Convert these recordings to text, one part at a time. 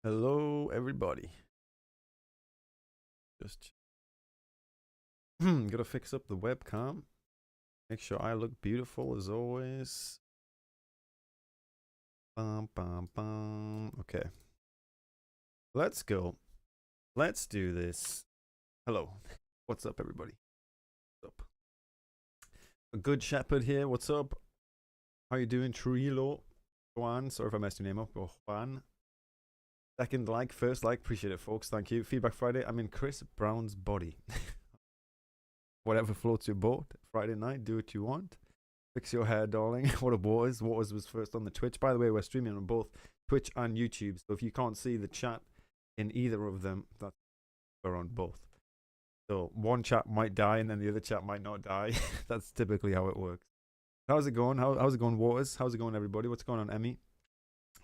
Hello, everybody. Just gotta fix up the webcam. Make sure I look beautiful as always. Bum, bum, bum. Okay. Let's go. Let's do this. Hello. What's up, everybody? What's up? A good shepherd here. What's up? How you doing, Trilo? Juan. Sorry if I messed your name up. Or Juan. Second like, first like. Appreciate it, folks. Thank you. Feedback Friday. I'm in Chris Brown's body. Whatever floats your boat. Friday night, do what you want. Fix your hair, darling. What a Waters. Waters was first on the Twitch. By the way, we're streaming on both Twitch and YouTube. So if you can't see the chat in either of them, that's we're on both. So one chat might die and then the other chat might not die. That's typically how it works. How's it going? How's it going, Waters? How's it going, everybody? What's going on, Emmy?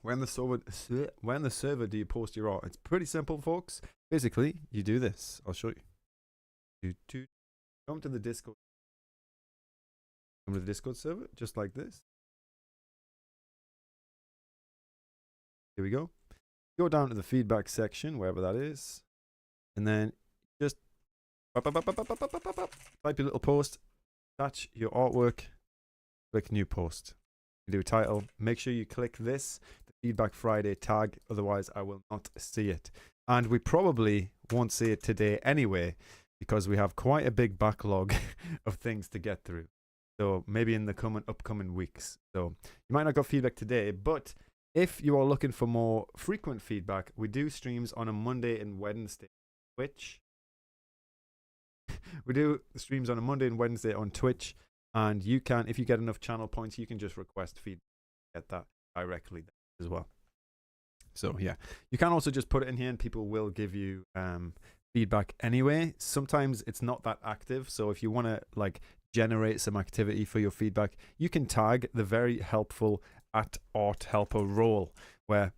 When the server do you post your art? It's pretty simple, folks. Basically, you do this. I'll show you. Come to the Discord. Come to the Discord server, just like this. Here we go. Go down to the feedback section, wherever that is. And then just type your little post, attach your artwork, click new post. You do a title. Make sure you click this, the Feedback Friday tag, otherwise I will not see it. And we probably won't see it today anyway, because we have quite a big backlog of things to get through. So maybe in the upcoming weeks. So you might not get feedback today, but if you are looking for more frequent feedback, we do streams on a Monday and Wednesday on Twitch. We do streams on a Monday and Wednesday on Twitch, and you can, if you get enough channel points, you can just request feedback, get that directly as well. So yeah, you can also just put it in here and people will give you feedback anyway. Sometimes it's not that active, so if you want to like generate some activity for your feedback, you can tag the very helpful @ArtHelper role, where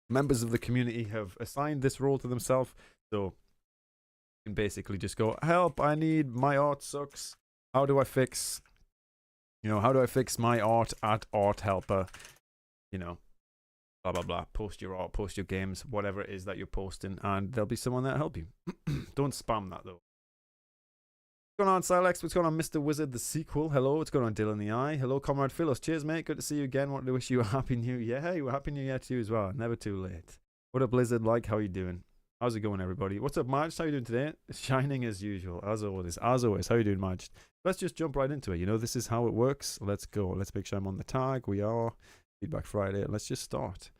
members of the community have assigned this role to themselves. So you can basically just go, help, I need, my art sucks. How do I fix, how do I fix my art @ArtHelper? Blah, blah, blah. Post your art, post your games, whatever it is that you're posting, and there'll be someone that'll help you. Don't spam that, though. What's going on, Silex? What's going on, Mr. Wizard, the sequel? Hello, what's going on, Dylan the Eye? Hello, Comrade Philos. Cheers, mate. Good to see you again. Want to wish you a happy new year. Hey, happy new year to you as well. Never too late. What up, Blizzard? Like, how you doing? How's it going, everybody? What's up, Marge? How you doing today? Shining as usual, as always. As always. How you doing, Marge? Let's just jump right into it. This is how it works. Let's go. Let's make sure I'm on the tag. We are. Feedback Friday. Let's just start.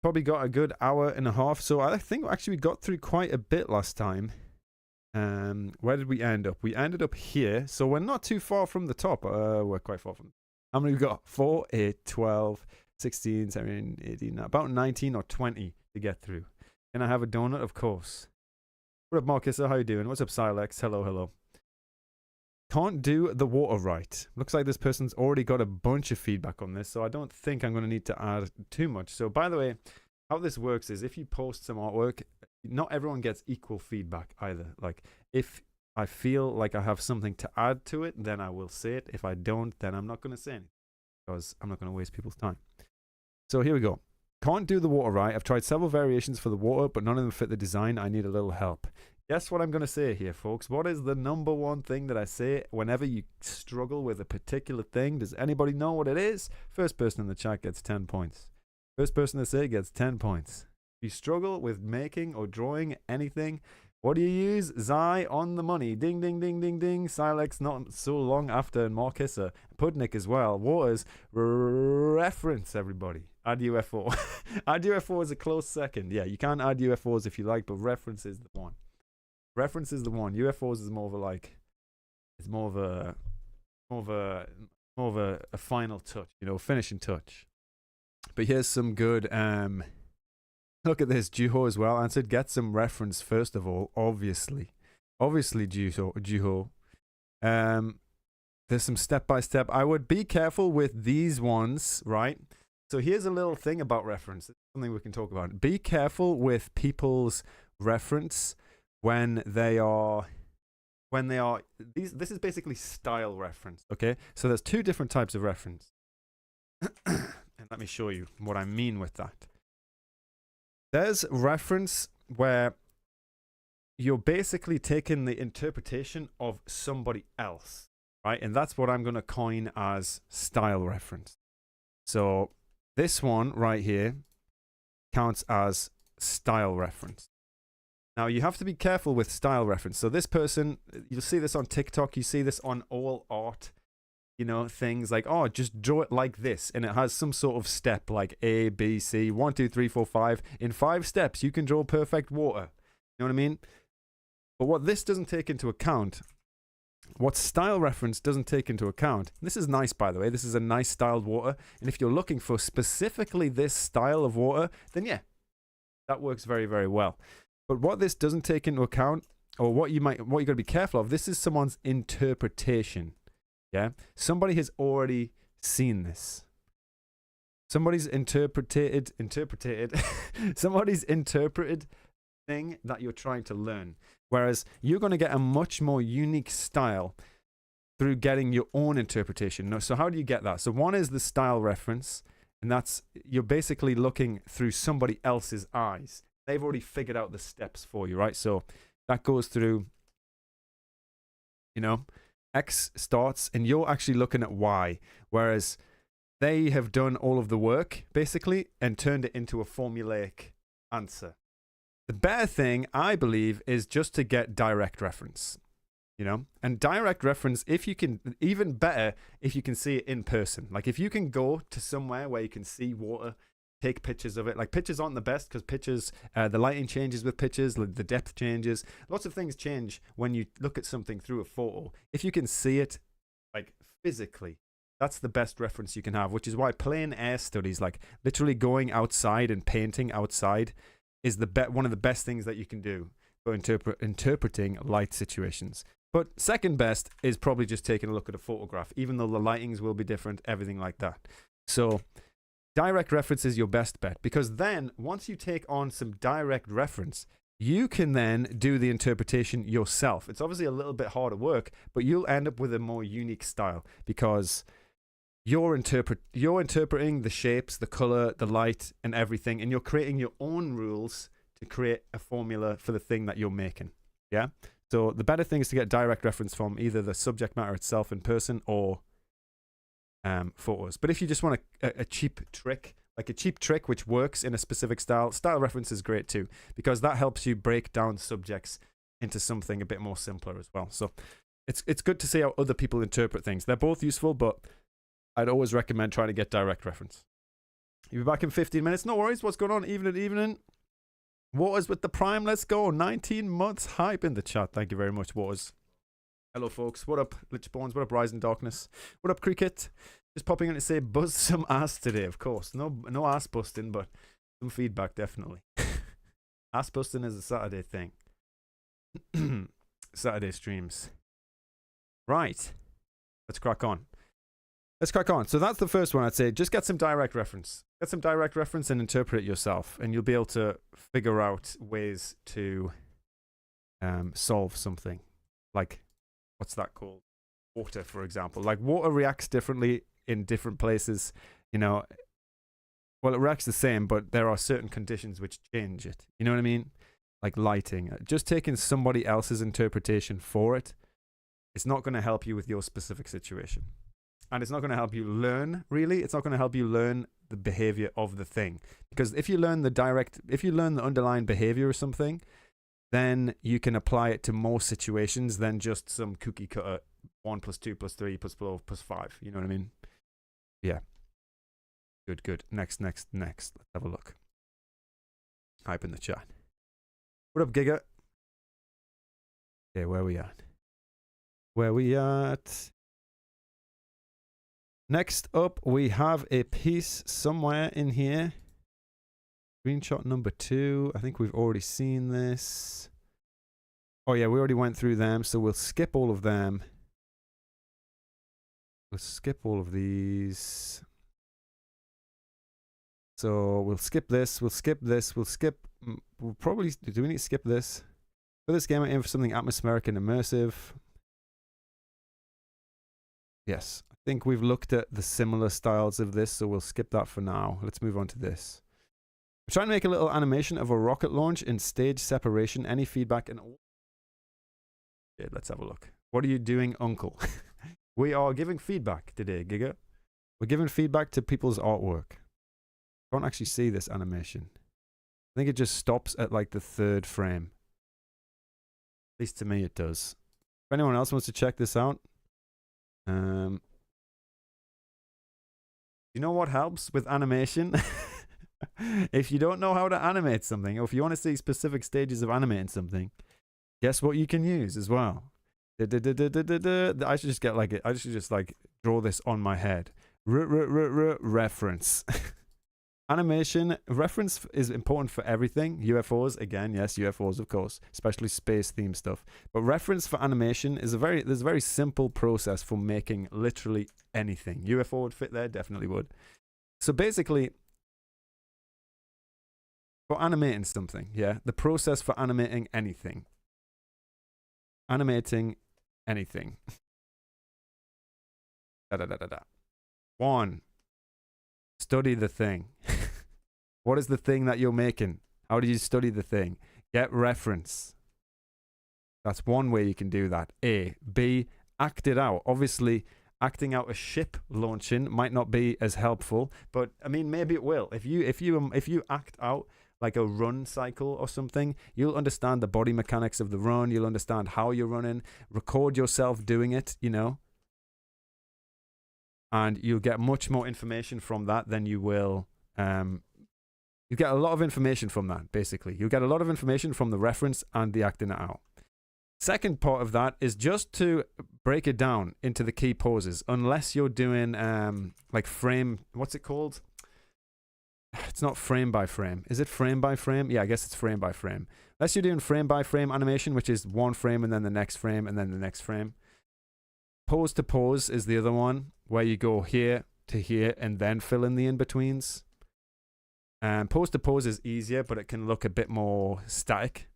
Probably got a good hour and a half. So I think actually we got through quite a bit last time. Where did we end up? We ended up here. So we're not too far from the top. We're quite far from. How many we got? 4, 8, 12, 16, 17, 18, about 19 or 20 to get through. Can I have a donut? Of course. What up, Marcus? How you doing? What's up, Silex? Hello, hello. Can't do the water right. Looks like this person's already got a bunch of feedback on this, so I don't think I'm going to need to add too much. So, by the way, how this works is if you post some artwork, not everyone gets equal feedback either. Like, if I feel like I have something to add to it, then I will say it. If I don't, then I'm not going to say anything because I'm not going to waste people's time. So, here we go. Can't do the water right. I've tried several variations for the water, but none of them fit the design. I need a little help. Guess what I'm going to say here, folks? What is the number one thing that I say whenever you struggle with a particular thing? Does anybody know what it is? First person in the chat gets 10 points. First person to say gets 10 points. If you struggle with making or drawing anything, what do you use? Zai on the money. Ding, ding, ding, ding, ding. Silex not so long after, and Markissa. Pudnik as well. Waters. Reference, everybody. Add UFO. Add UFO is a close second. Yeah, you can add UFOs if you like, but reference is the one. Reference is the one. UFOs is more of a like, it's more of a final touch, finishing touch. But here's some good. Look at this, Juho as well answered. Get some reference first of all, obviously, Juho. There's some step by step. I would be careful with these ones, right? So here's a little thing about reference. It's something we can talk about. Be careful with people's reference. When they are this is basically style reference, okay? So there's two different types of reference. And let me show you what I mean with that. There's reference where you're basically taking the interpretation of somebody else, right? And that's what I'm going to coin as style reference. So this one right here counts as style reference. Now, you have to be careful with style reference. So this person, you'll see this on TikTok, you see this on all art, you know, things like, oh, just draw it like this. And it has some sort of step like A, B, C, 1, 2, 3, 4, 5. In 5 steps, you can draw perfect water. You know what I mean? But what this doesn't take into account, what style reference doesn't take into account, this is nice, by the way, this is a nice styled water. And if you're looking for specifically this style of water, then yeah, that works very, very well. But what this doesn't take into account, or what you got to be careful of, this is someone's interpretation. Yeah, somebody has already seen this. Somebody's interpreted somebody's interpreted thing that you're trying to learn. Whereas you're going to get a much more unique style through getting your own interpretation. So how do you get that? So one is the style reference, and that's you're basically looking through somebody else's eyes. They've already figured out the steps for you, right? So that goes through, you know, X starts, and you're actually looking at Y, whereas they have done all of the work, basically, and turned it into a formulaic answer. The better thing, I believe, is just to get direct reference, you know? And direct reference, if you can, even better, if you can see it in person. Like, if you can go to somewhere where you can see water, take pictures of it. Like, pictures aren't the best because pictures, the lighting changes with pictures, the depth changes. Lots of things change when you look at something through a photo. If you can see it, like, physically, that's the best reference you can have, which is why plein air studies, like literally going outside and painting outside, is one of the best things that you can do for interpreting light situations. But second best is probably just taking a look at a photograph, even though the lightings will be different, everything like that. So direct reference is your best bet, because then once you take on some direct reference, you can then do the interpretation yourself. It's obviously a little bit harder work, but you'll end up with a more unique style because you're interpreting the shapes, the color, the light, and everything, and you're creating your own rules to create a formula for the thing that you're making. Yeah. So the better thing is to get direct reference from either the subject matter itself in person or photos. But if you just want a cheap trick, like a cheap trick which works in a specific style reference is great too, because that helps you break down subjects into something a bit more simpler as well. So it's good to see how other people interpret things. They're both useful, but I'd always recommend trying to get direct reference. You'll be back in 15 minutes. No worries. What's going on? Evening. Waters with the Prime. Let's go. 19 months hype in the chat. Thank you very much, Waters. Hello, folks. What up, Lichbones? What up, Rising Darkness? What up, Cricket? Just popping in to say, buzz some ass today, of course. No ass busting, but some feedback, definitely. Ass busting is a Saturday thing. Saturday streams. Right. Let's crack on. So that's the first one. I'd say just get some direct reference. Get some direct reference and interpret it yourself, and you'll be able to figure out ways to solve something. Like, what's that called? Water, for example. Like, water reacts differently in different places. You know, well, it reacts the same, but there are certain conditions which change it. You know what I mean? Like lighting. Just taking somebody else's interpretation for it, it's not going to help you with your specific situation. And it's not going to help you learn, really. It's not going to help you learn the behavior of the thing. Because if you learn the underlying behavior of something, then you can apply it to more situations than just some cookie cutter 1 + 2 + 3 + 4 + 5. You know what I mean? Yeah. Good. Next. Let's have a look. Hype in the chat. What up, Giga? Okay, where we at? Next up, we have a piece somewhere in here. Screenshot number 2. I think we've already seen this. Oh yeah, we already went through them, so we'll skip all of them. We'll skip all of these. So we'll skip this, we'll probably, do we need to skip this? For this game, I aim for something atmospheric and immersive. Yes, I think we've looked at the similar styles of this, so we'll skip that for now. Let's move on to this. We're trying to make a little animation of a rocket launch in stage separation. Any feedback? And yeah, let's have a look. What are you doing, Uncle? We are giving feedback today, Giga. We're giving feedback to people's artwork. Can't actually see this animation. I think it just stops at like the 3rd frame. At least to me it does. If anyone else wants to check this out, you know what helps with animation? If you don't know how to animate something, or if you want to see specific stages of animating something, guess what you can use as well? I should just get like it. I should just like draw this on my head. Reference. Animation reference is important for everything. UFOs, again, yes, UFOs, of course, especially space themed stuff. But reference for animation is there's a very simple process for making literally anything. UFO would fit there, definitely would. So basically, for animating something, yeah, the process for animating anything. Animating anything. 1. Study the thing. What is the thing that you're making? How do you study the thing? Get reference. That's one way you can do that. A. B. Act it out. Obviously, acting out a ship launching might not be as helpful, but I mean, maybe it will. If you act out like a run cycle or something, you'll understand the body mechanics of the run. You'll understand how you're running. Record yourself doing it, you know. And you'll get much more information from that than you will. You get a lot of information from that, basically. You'll get a lot of information from the reference and the acting it out. Second part of that is just to break it down into the key poses. Unless you're doing like frame, what's it called? It's not frame by frame. Is it frame by frame? Yeah, I guess it's frame by frame. Unless you're doing frame by frame animation, which is one frame and then the next frame and then the next frame. Pose to pose is the other one, where you go here to here and then fill in the in-betweens. Pose to pose is easier, but it can look a bit more static.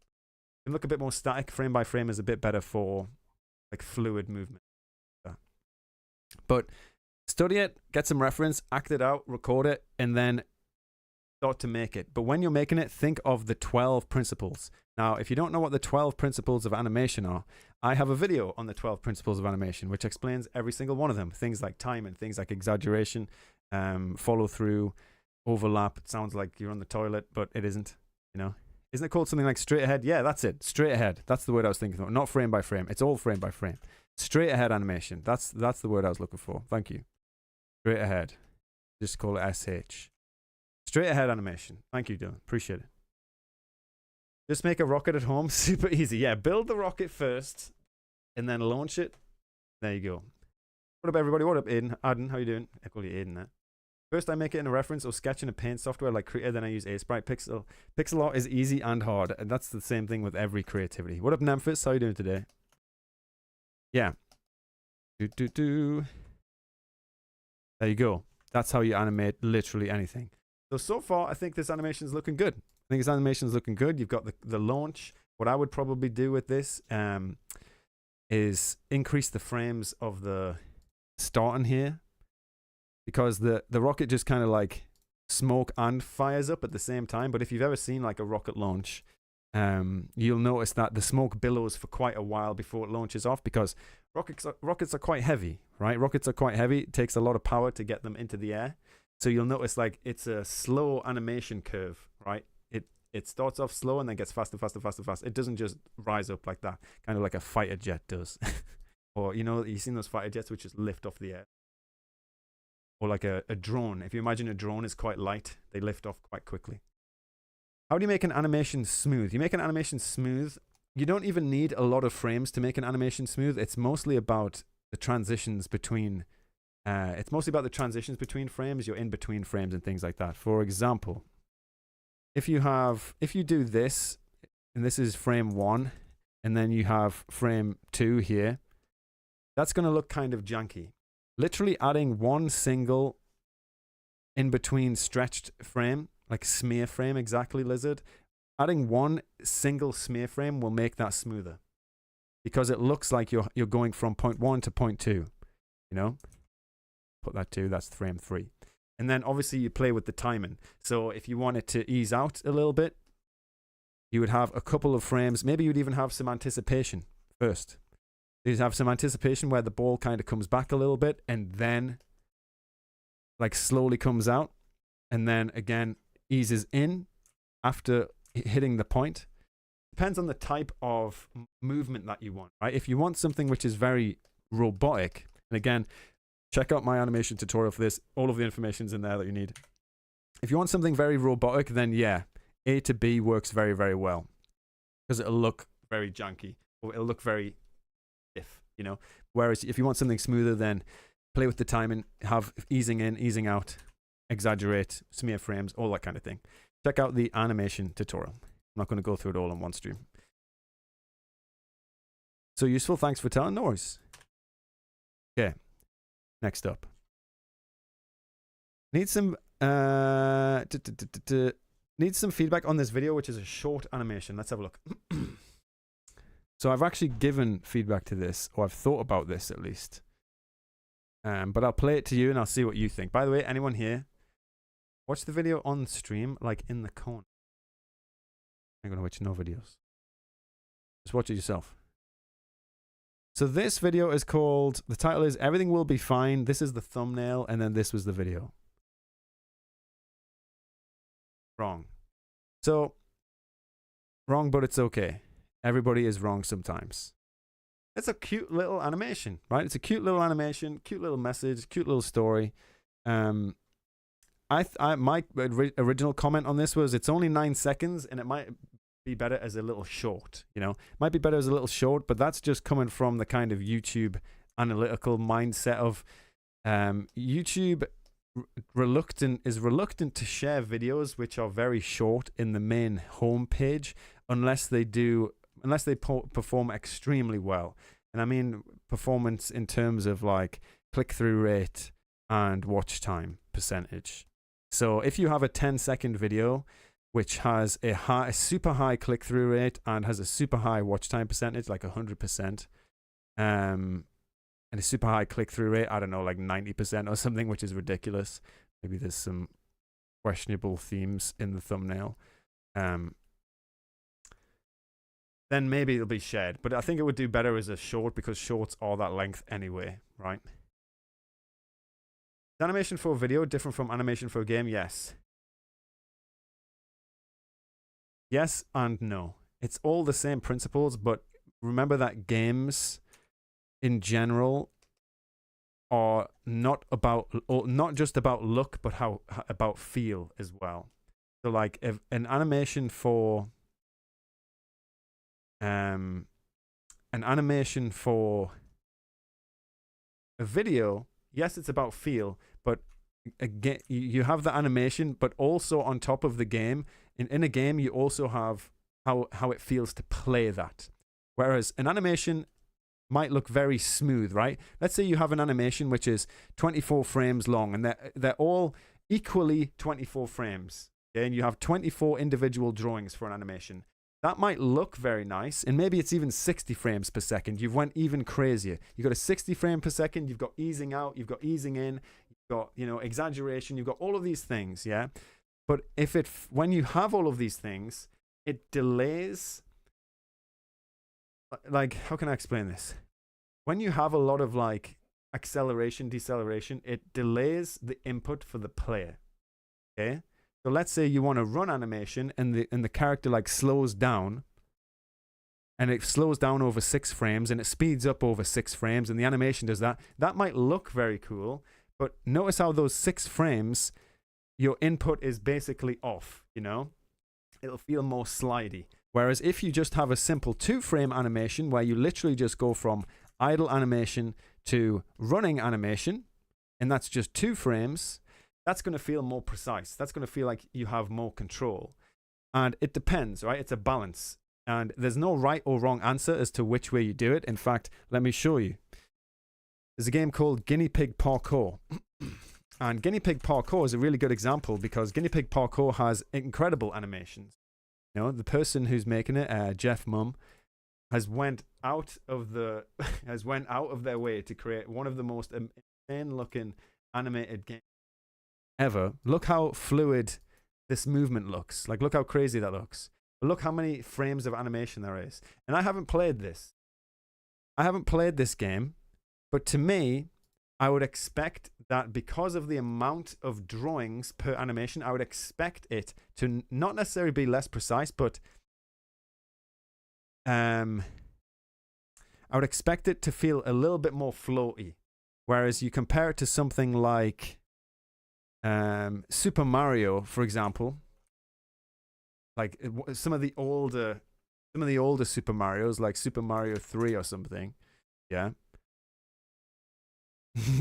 It can look a bit more static. Frame by frame is a bit better for like fluid movement. But study it, get some reference, act it out, record it, and then start to make it. But when you're making it, think of the 12 principles. Now, if you don't know what the 12 principles of animation are, I have a video on the 12 principles of animation, which explains every single one of them. Things like time and things like exaggeration, follow through, overlap. It sounds like you're on the toilet, but it isn't, you know. Isn't it called something like straight ahead? Yeah, that's it. Straight ahead. That's the word I was thinking of. Not frame by frame. It's all frame by frame. Straight ahead animation. That's the word I was looking for. Thank you. Straight ahead. Just call it SH. Straight ahead animation. Thank you, Dylan. Appreciate it. Just make a rocket at home. Super easy. Yeah, build the rocket first and then launch it. There you go. What up, everybody? What up, Aiden? Aden, how you doing? I call you Aiden there. First, I make it in a reference or sketch in a paint software like Creator, then I use Sprite. Pixel art is easy and hard, and that's the same thing with every creativity. What up, Nemphis? How you doing today? Yeah. There you go. That's how you animate literally anything. So far, I think this animation is looking good. I think this animation is looking good. You've got the launch. What I would probably do with this is increase the frames of the starting here, because the rocket just kind of like smoke and fires up at the same time. But if you've ever seen like a rocket launch, you'll notice that the smoke billows for quite a while before it launches off, because rockets are quite heavy, right? Rockets are quite heavy. It takes a lot of power to get them into the air. So you'll notice like it's a slow animation curve, right? It starts off slow and then gets faster, faster, faster, faster. It doesn't just rise up like that, kind of like a fighter jet does. Or, you know, you've seen those fighter jets which just lift off the air. Or like a drone. If you imagine a drone is quite light, they lift off quite quickly. How do you make an animation smooth? You make an animation smooth. You don't even need a lot of frames to make an animation smooth. It's mostly about the transitions between frames, your in-between frames and things like that. For example, if you do this, and this is frame 1, and then you have frame 2 here, that's going to look kind of janky. Literally adding one single in-between stretched frame, like smear frame, exactly, Lizard. Adding one single smear frame will make that smoother, because it looks like you're going from point 1 to point 2, you know? Put that 2, that's frame 3. And then obviously you play with the timing. So if you want it to ease out a little bit, you would have a couple of frames. Maybe you'd even have some anticipation first. You'd have some anticipation where the ball kind of comes back a little bit and then like slowly comes out and then again eases in after hitting the point. Depends on the type of movement that you want, right? If you want something which is very robotic, and again, check out my animation tutorial for this. All of the information's in there that you need. If you want something very robotic, then yeah, A to B works very, very well because it'll look very janky or it'll look very stiff, you know. Whereas if you want something smoother, then play with the timing, have easing in, easing out, exaggerate, smear frames, all that kind of thing. Check out the animation tutorial. I'm not going to go through it all in one stream. So useful. Thanks for telling. No worries. Okay. Next up. Need some need some feedback on this video, which is a short animation. Let's have a look. So I've actually given feedback to this, or I've thought about this at least. But I'll play it to you and I'll see what you think. By the way, anyone here, watch the video on stream, like in the corner. I'm going to watch no videos. Just watch it yourself. So this video is called, the title is Everything Will Be Fine. This is the thumbnail, and then this was the video. Wrong. So, wrong, but it's okay. Everybody is wrong sometimes. It's a cute little animation, right? It's a cute little animation, cute little message, cute little story. My original comment on this was it's only 9 seconds, and it might be better as a little short, you know. Might be better as a little short, but that's just coming from the kind of YouTube analytical mindset of YouTube is reluctant to share videos which are very short in the main homepage unless they perform extremely well. And I mean performance in terms of like click-through rate and watch time percentage. So if you have a 10-second video which has a super high click-through rate and has a super high watch time percentage, like 100%, and a super high click-through rate, I don't know, like 90% or something, which is ridiculous. Maybe there's some questionable themes in the thumbnail. Then maybe it'll be shared. But I think it would do better as a short because shorts are that length anyway, right? Is animation for a video different from animation for a game? Yes. Yes and no. It's all the same principles, but remember that games in general are not just about look, but about feel as well. So like if an animation for a video, yes, it's about feel, but again, you have the animation, but also on top of the game, in a game, you also have how it feels to play that. Whereas an animation might look very smooth, right? Let's say you have an animation which is 24 frames long, and they're all equally 24 frames. Okay? And you have 24 individual drawings for an animation. That might look very nice, and maybe it's even 60 frames per second. You've went even crazier. You've got a 60 frame per second, you've got easing out, you've got easing in, you've got, you know, exaggeration, you've got all of these things, yeah? But when you have all of these things, it delays, like, how can I explain this? When you have a lot of like acceleration, deceleration, it delays the input for the player, okay? So let's say you want to run animation and the character like slows down, and it slows down over 6 frames and it speeds up over 6 frames and the animation does that. That might look very cool, but notice how those 6 frames, your input is basically off, you know? It'll feel more slidey. Whereas if you just have a simple 2-frame animation where you literally just go from idle animation to running animation, and that's just 2 frames, that's going to feel more precise. That's going to feel like you have more control. And it depends, right? It's a balance. And there's no right or wrong answer as to which way you do it. In fact, let me show you. There's a game called Guinea Pig Parkour. And Guinea Pig Parkour is a really good example because Guinea Pig Parkour has incredible animations. You know, the person who's making it, Jeff Mum, has went out of their way to create one of the most insane looking animated games ever. Look how fluid this movement looks. Like, look how crazy that looks. But look how many frames of animation there is. And I haven't played this. I haven't played this game, but to me, I would expect that because of the amount of drawings per animation, I would expect it to not necessarily be less precise, but I would expect it to feel a little bit more floaty. Whereas you compare it to something like Super Mario, for example, like some of the older Super Marios, like Super Mario 3 or something, yeah.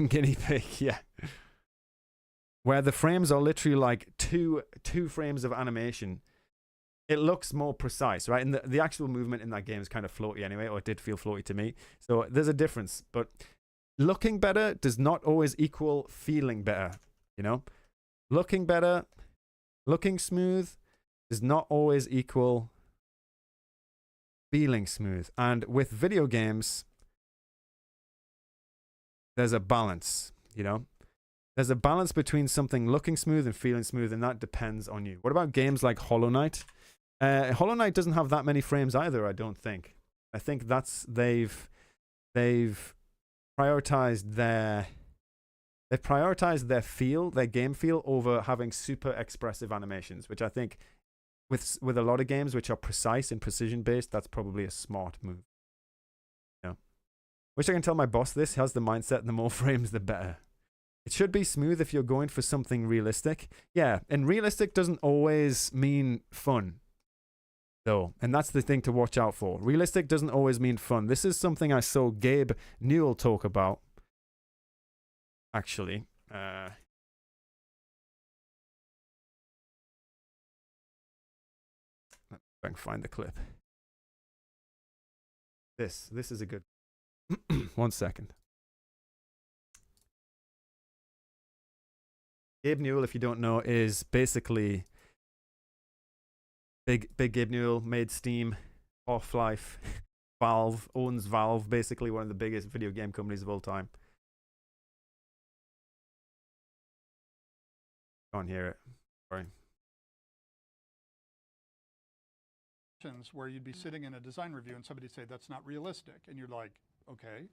Guinea pig, yeah. Where the frames are literally like two frames of animation. It looks more precise, right? And the actual movement in that game is kind of floaty anyway, or it did feel floaty to me. So there's a difference, but looking better does not always equal feeling better, you know? Looking better, looking smooth does not always equal feeling smooth. And with video games, there's a balance, you know? There's a balance between something looking smooth and feeling smooth, and that depends on you. What about games like Hollow Knight? Hollow Knight doesn't have that many frames either, I don't think. I think they've prioritized their game feel over having super expressive animations, which I think with a lot of games which are precise and precision based, that's probably a smart move. Yeah. Wish I can tell my boss this. He has the mindset, the more frames the better. It should be smooth if you're going for something realistic. Yeah, and realistic doesn't always mean fun, though. And that's the thing to watch out for. Realistic doesn't always mean fun. This is something I saw Gabe Newell talk about, actually. If I can find the clip. This is a good... 1 second. Gabe Newell, if you don't know, is basically big Gabe Newell, made Steam, Half-Life, Valve, owns Valve, basically one of the biggest video game companies of all time. Can't hear it. Sorry. Where you'd be sitting in a design review and somebody'd say, that's not realistic. And you're like, okay,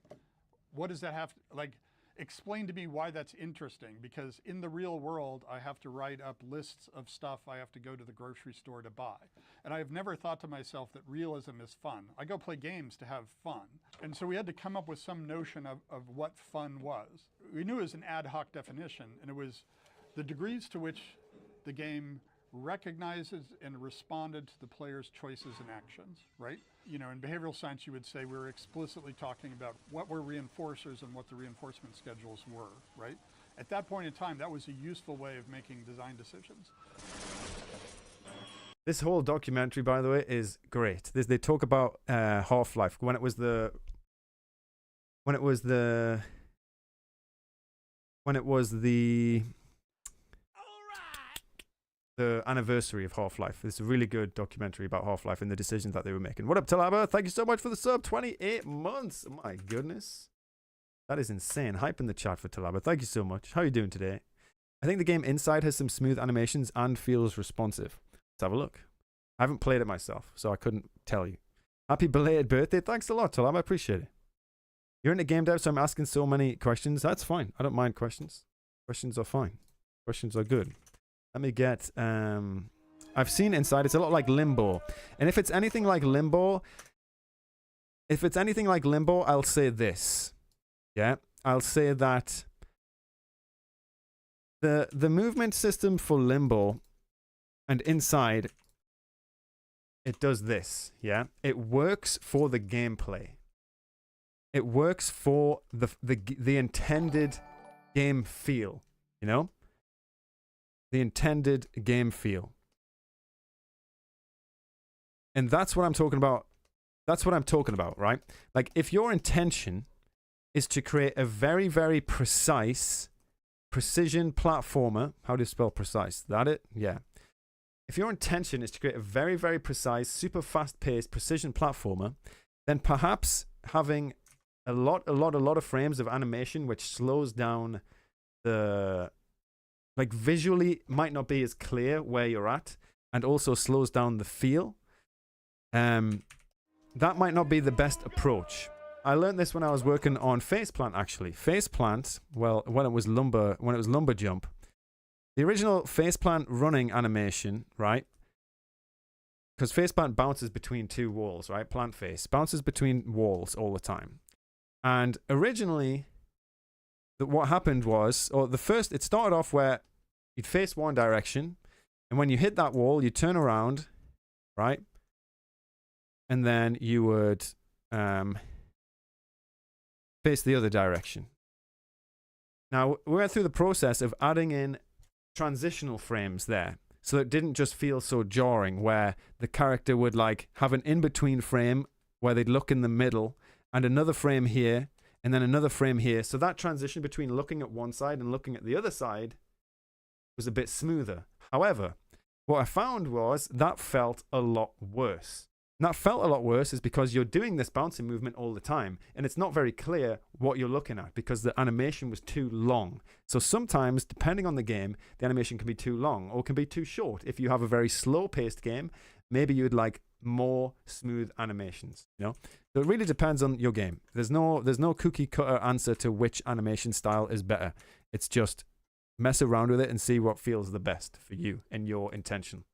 what does that have to, like, explain to me why that's interesting, because in the real world, I have to write up lists of stuff I have to go to the grocery store to buy. And I've never thought to myself that realism is fun. I go play games to have fun. And so we had to come up with some notion of what fun was. We knew it was an ad hoc definition, and it was the degrees to which the game recognizes and responded to the player's choices and actions, right? You know, in behavioral science, you would say we're explicitly talking about what were reinforcers and what the reinforcement schedules were, right? At that point in time, that was a useful way of making design decisions. This whole documentary, by the way, is great. They talk about Half-Life when it was the anniversary of Half-Life. It's a really good documentary about Half-Life and the decisions that they were making. What up, Talaba? Thank you so much for the sub. 28 months. Oh my goodness. That is insane. Hype in the chat for Talaba. Thank you so much. How are you doing today? I think the game Inside has some smooth animations and feels responsive. Let's have a look. I haven't played it myself, so I couldn't tell you. Happy belated birthday. Thanks a lot, Talaba. I appreciate it. You're into game dev, so I'm asking so many questions. That's fine. I don't mind questions. Questions are fine. Questions are good. Let me get, I've seen Inside. It's a lot like Limbo. And if it's anything like Limbo, I'll say this. Yeah? I'll say that the movement system for Limbo and Inside, it does this. Yeah? It works for the gameplay. It works for the intended game feel, you know? The intended game feel. And that's what I'm talking about. That's what I'm talking about, right? Like, if your intention is to create a very, very precise precision platformer, how do you spell precise? That it? Yeah. If your intention is to create a very, very precise, super fast-paced precision platformer, then perhaps having a lot of frames of animation which slows down the like visually might not be as clear where you're at, and also slows down the feel. That might not be the best approach. I learned this when I was working on Faceplant, actually. Faceplant, well, when it was lumber jump, the original Faceplant running animation, right? Because Faceplant bounces between two walls, right? Plant face bounces between walls all the time. And originally, what happened was, it started off where you'd face one direction, and when you hit that wall, you turn around, right? And then you would face the other direction. Now, we went through the process of adding in transitional frames there, so it didn't just feel so jarring, where the character would like have an in-between frame where they'd look in the middle, and another frame here, and then another frame here. So that transition between looking at one side and looking at the other side was a bit smoother. However, what I found was that felt a lot worse. And that felt a lot worse is because you're doing this bouncing movement all the time, and it's not very clear what you're looking at because the animation was too long. So sometimes, depending on the game, the animation can be too long or can be too short. If you have a very slow-paced game, maybe you'd like more smooth animations, you know? So it really depends on your game. There's no cookie cutter answer to which animation style is better. It's just mess around with it and see what feels the best for you and your intention.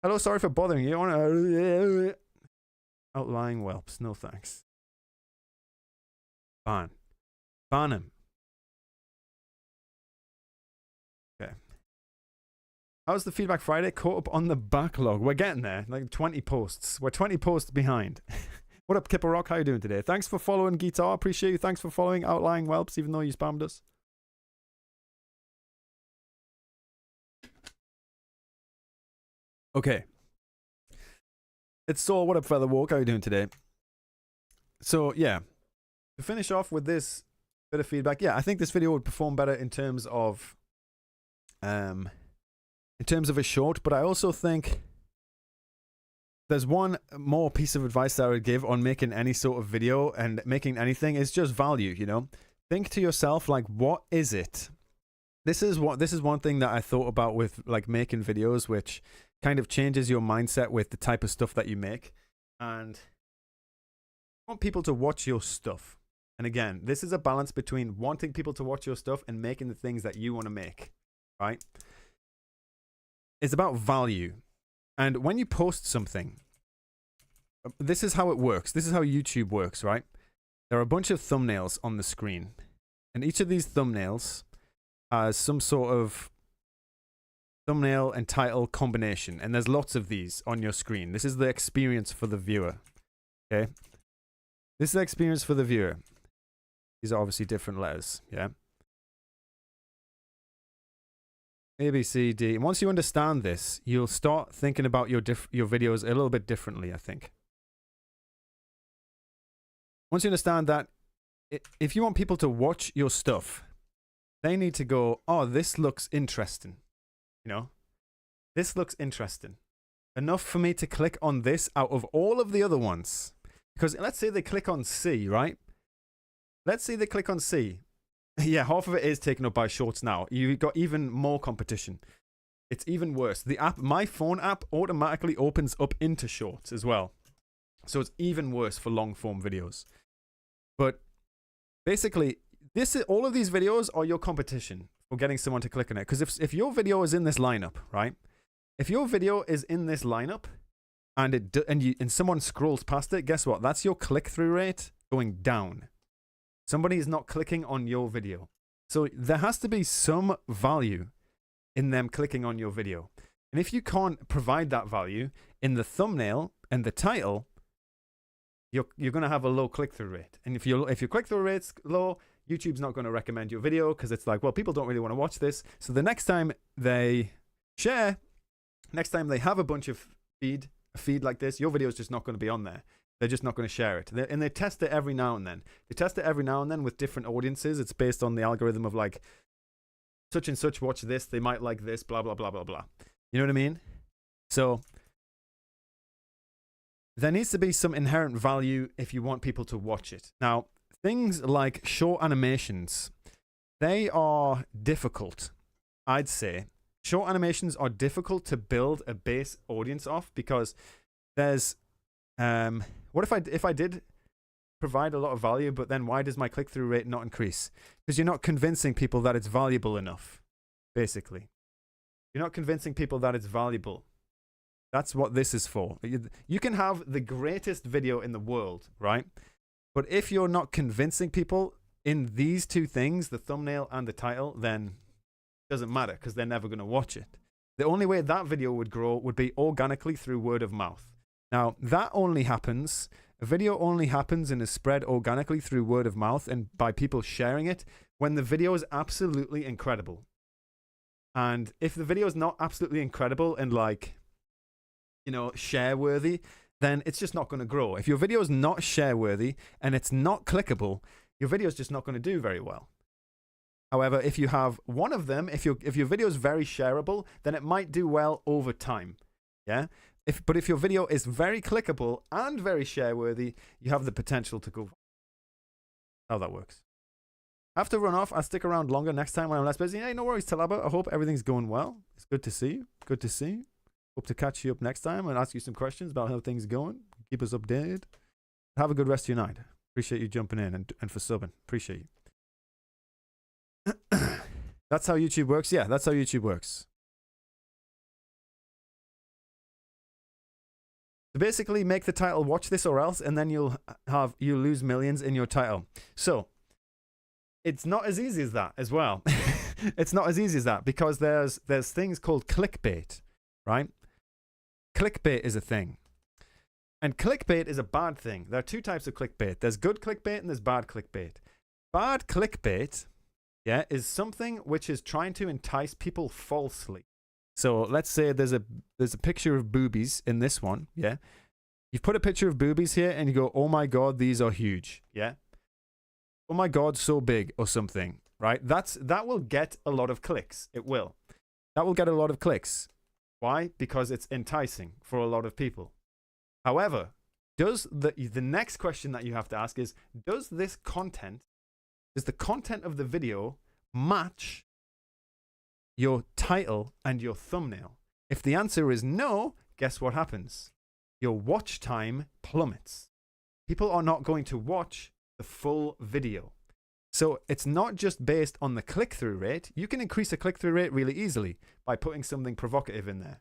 Hello, sorry for bothering you. Outlying whelps, no thanks. Ban him. Okay. How's the Feedback Friday? Caught up on the backlog. We're getting there. Like 20 posts. We're 20 posts behind. What up, Kipper Rock? How you doing today? Thanks for following Guitar. Appreciate you. Thanks for following Outlying Whelps, even though you spammed us. Okay. It's Saul. What up, Feather Walk? How you doing today? So, yeah. To finish off with this bit of feedback, yeah, I think this video would perform better in terms of a short, but I also think there's one more piece of advice that I would give on making any sort of video and making anything is just value, you know? Think to yourself, like, what is it? This is one thing that I thought about with like making videos, which kind of changes your mindset with the type of stuff that you make. And you want people to watch your stuff. And again, this is a balance between wanting people to watch your stuff and making the things that you want to make, right? It's about value. And when you post something, this is how it works. This is how YouTube works, right? There are a bunch of thumbnails on the screen. And each of these thumbnails has some sort of thumbnail and title combination. And there's lots of these on your screen. This is the experience for the viewer. Okay? This is the experience for the viewer. These are obviously different letters. Yeah? A, B, C, D. And once you understand this, you'll start thinking about your videos a little bit differently, I think. Once you understand that, if you want people to watch your stuff, they need to go, oh, this looks interesting. You know? This looks interesting. Enough for me to click on this out of all of the other ones. Because let's say they click on C, right? Let's say they click on C. Yeah, half of it is taken up by shorts now. You've got even more competition. It's even worse. The app, my phone app, automatically opens up into shorts as well. So it's even worse for long form videos. But basically, all of these videos are your competition for getting someone to click on it. Because if your video is in this lineup, right? If your video is in this lineup and someone scrolls past it, guess what? That's your click-through rate going down. Somebody is not clicking on your video. So there has to be some value in them clicking on your video. And if you can't provide that value in the thumbnail and the title, you're going to have a low click-through rate. And if your click-through rate's low, YouTube's not going to recommend your video because it's like, well, people don't really want to watch this. So the next time they share, next time they have a bunch of feed like this, your video is just not going to be on there. They're just not going to share it. And they test it every now and then. They test it every now and then with different audiences. It's based on the algorithm of like, such and such watch this, they might like this, blah, blah, blah, blah, blah. You know what I mean? So there needs to be some inherent value if you want people to watch it. Now, things like short animations, they are difficult I'd say short animations are difficult to build a base audience off because there's what if I did provide a lot of value, but then why does my click-through rate not increase? Because you're not convincing people that it's valuable enough, basically. You're not convincing people that it's valuable. That's what this is for. You can have the greatest video in the world, right? But if you're not convincing people in these two things, the thumbnail and the title, then it doesn't matter because they're never going to watch it. The only way that video would grow would be organically through word of mouth. Now, that only happens, a video only happens and is spread organically through word of mouth and by people sharing it when the video is absolutely incredible. And if the video is not absolutely incredible and like, you know, share worthy, then it's just not going to grow. If your video is not share worthy and it's not clickable, your video is just not going to do very well. However, if you have one of them, if your video is very shareable, then it might do well over time. Yeah. But if your video is very clickable and very share worthy, you have the potential to go. How that works. I have to run off. I'll stick around longer next time when I'm less busy. Hey, no worries, Talaba. I hope everything's going well. It's good to see you. Good to see you. Hope to catch you up next time and ask you some questions about how things are going. Keep us updated. Have a good rest of your night. Appreciate you jumping in and for subbing. Appreciate you. That's how YouTube works. Yeah, that's how YouTube works. So basically, make the title "Watch This or Else," and then you'll lose millions in your title. So it's not as easy as that as well. It's not as easy as that because there's things called clickbait, right? Clickbait is a thing. And clickbait is a bad thing. There are two types of clickbait. There's good clickbait and there's bad clickbait. Bad clickbait, yeah, is something which is trying to entice people falsely. So let's say there's a picture of boobies in this one, yeah? You've put a picture of boobies here and you go, oh my God, these are huge, yeah? Oh my God, so big or something, right? That will get a lot of clicks. It will. That will get a lot of clicks. Why? Because it's enticing for a lot of people. However, does the next question that you have to ask is, does the content of the video match your title and your thumbnail? If the answer is no, guess what happens? Your watch time plummets. People are not going to watch the full video. So it's not just based on the click-through rate. You can increase a click-through rate really easily by putting something provocative in there.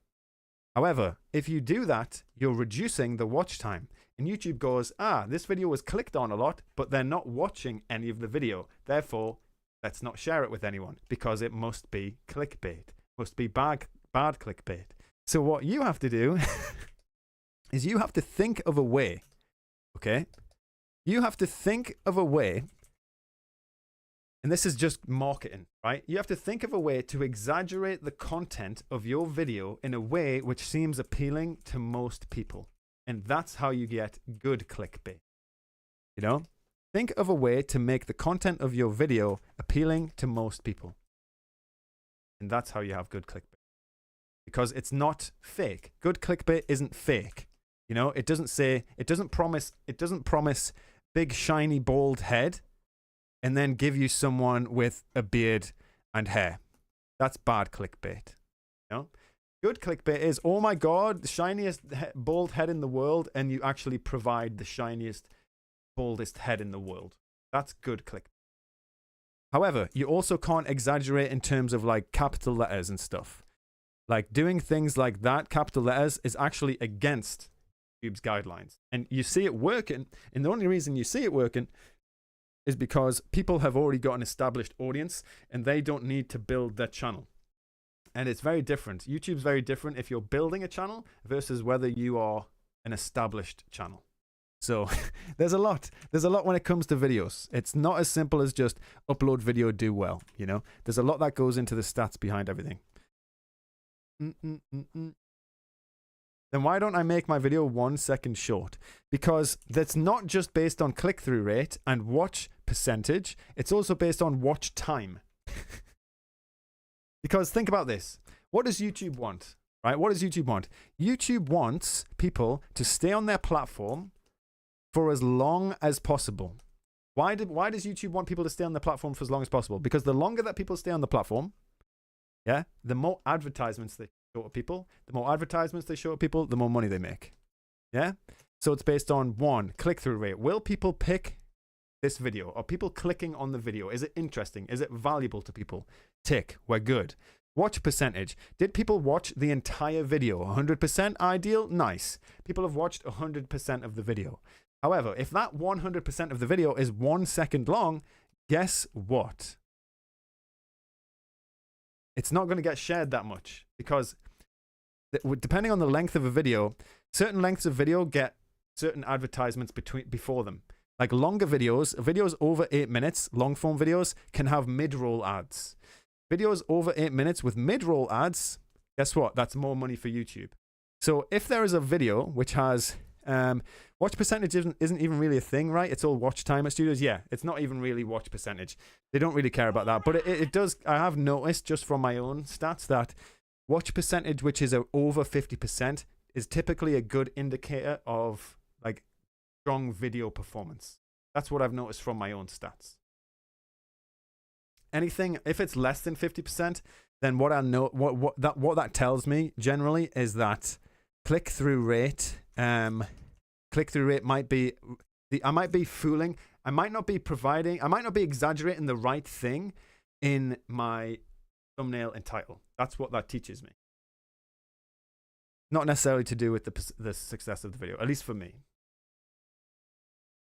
However, if you do that, you're reducing the watch time. And YouTube goes, this video was clicked on a lot, but they're not watching any of the video. Therefore, let's not share it with anyone because it must be clickbait. Must be bad clickbait. So what you have to do is you have to think of a way, okay? You have to think of a way, and this is just marketing, right? You have to think of a way to exaggerate the content of your video in a way which seems appealing to most people. And that's how you get good clickbait. You know? Think of a way to make the content of your video appealing to most people. And that's how you have good clickbait. Because it's not fake. Good clickbait isn't fake. You know, it doesn't promise big, shiny, bald head and then give you someone with a beard and hair. That's bad clickbait. You know? Good clickbait is, oh my God, the shiniest bald head in the world, and you actually provide the shiniest, baldest head in the world. That's good clickbait. However, you also can't exaggerate in terms of like capital letters and stuff. Like doing things like that, capital letters, is actually against YouTube's guidelines. And you see it working, and the only reason you see it working is because people have already got an established audience and they don't need to build their channel. And it's very different. YouTube's very different if you're building a channel versus whether you are an established channel. So there's a lot when it comes to videos. It's not as simple as just upload video, do well, you know. There's a lot that goes into the stats behind everything. Then why don't I make my video 1 second short? Because that's not just based on click-through rate and watch percentage. It's also based on watch time. Because think about this. What does YouTube want? Right? What does YouTube want? YouTube wants people to stay on their platform for as long as possible. Why does YouTube want people to stay on the platform for as long as possible? Because the longer that people stay on the platform, Yeah? The more advertisements they show to people, the more advertisements they show to people, the more money they make. Yeah? So it's based on, one, click-through rate. Will people pick this video? Are people clicking on the video? Is it interesting? Is it valuable to people? Tick. We're good. Watch percentage. Did people watch the entire video? 100% ideal? Nice. People have watched 100% of the video. However, if that 100% of the video is 1 second long, guess what? It's not going to get shared that much because depending on the length of a video, certain lengths of video get certain advertisements before them. Like longer videos over 8 minutes, long form videos can have mid-roll ads. Videos over 8 minutes with mid-roll ads, guess what? That's more money for YouTube. So if there is a video which has watch percentage isn't even really a thing, right? It's all watch time at studios. Yeah, it's not even really watch percentage. They don't really care about that. But it does. I have noticed just from my own stats that watch percentage, which is over 50%, is typically a good indicator of like strong video performance. That's what I've noticed from my own stats. Anything, if it's less than 50%, then what I know, what that tells me generally is that click-through rate might be, I might be fooling, I might not be exaggerating the right thing in my thumbnail and title. That's what that teaches me. Not necessarily to do with the success of the video, at least for me.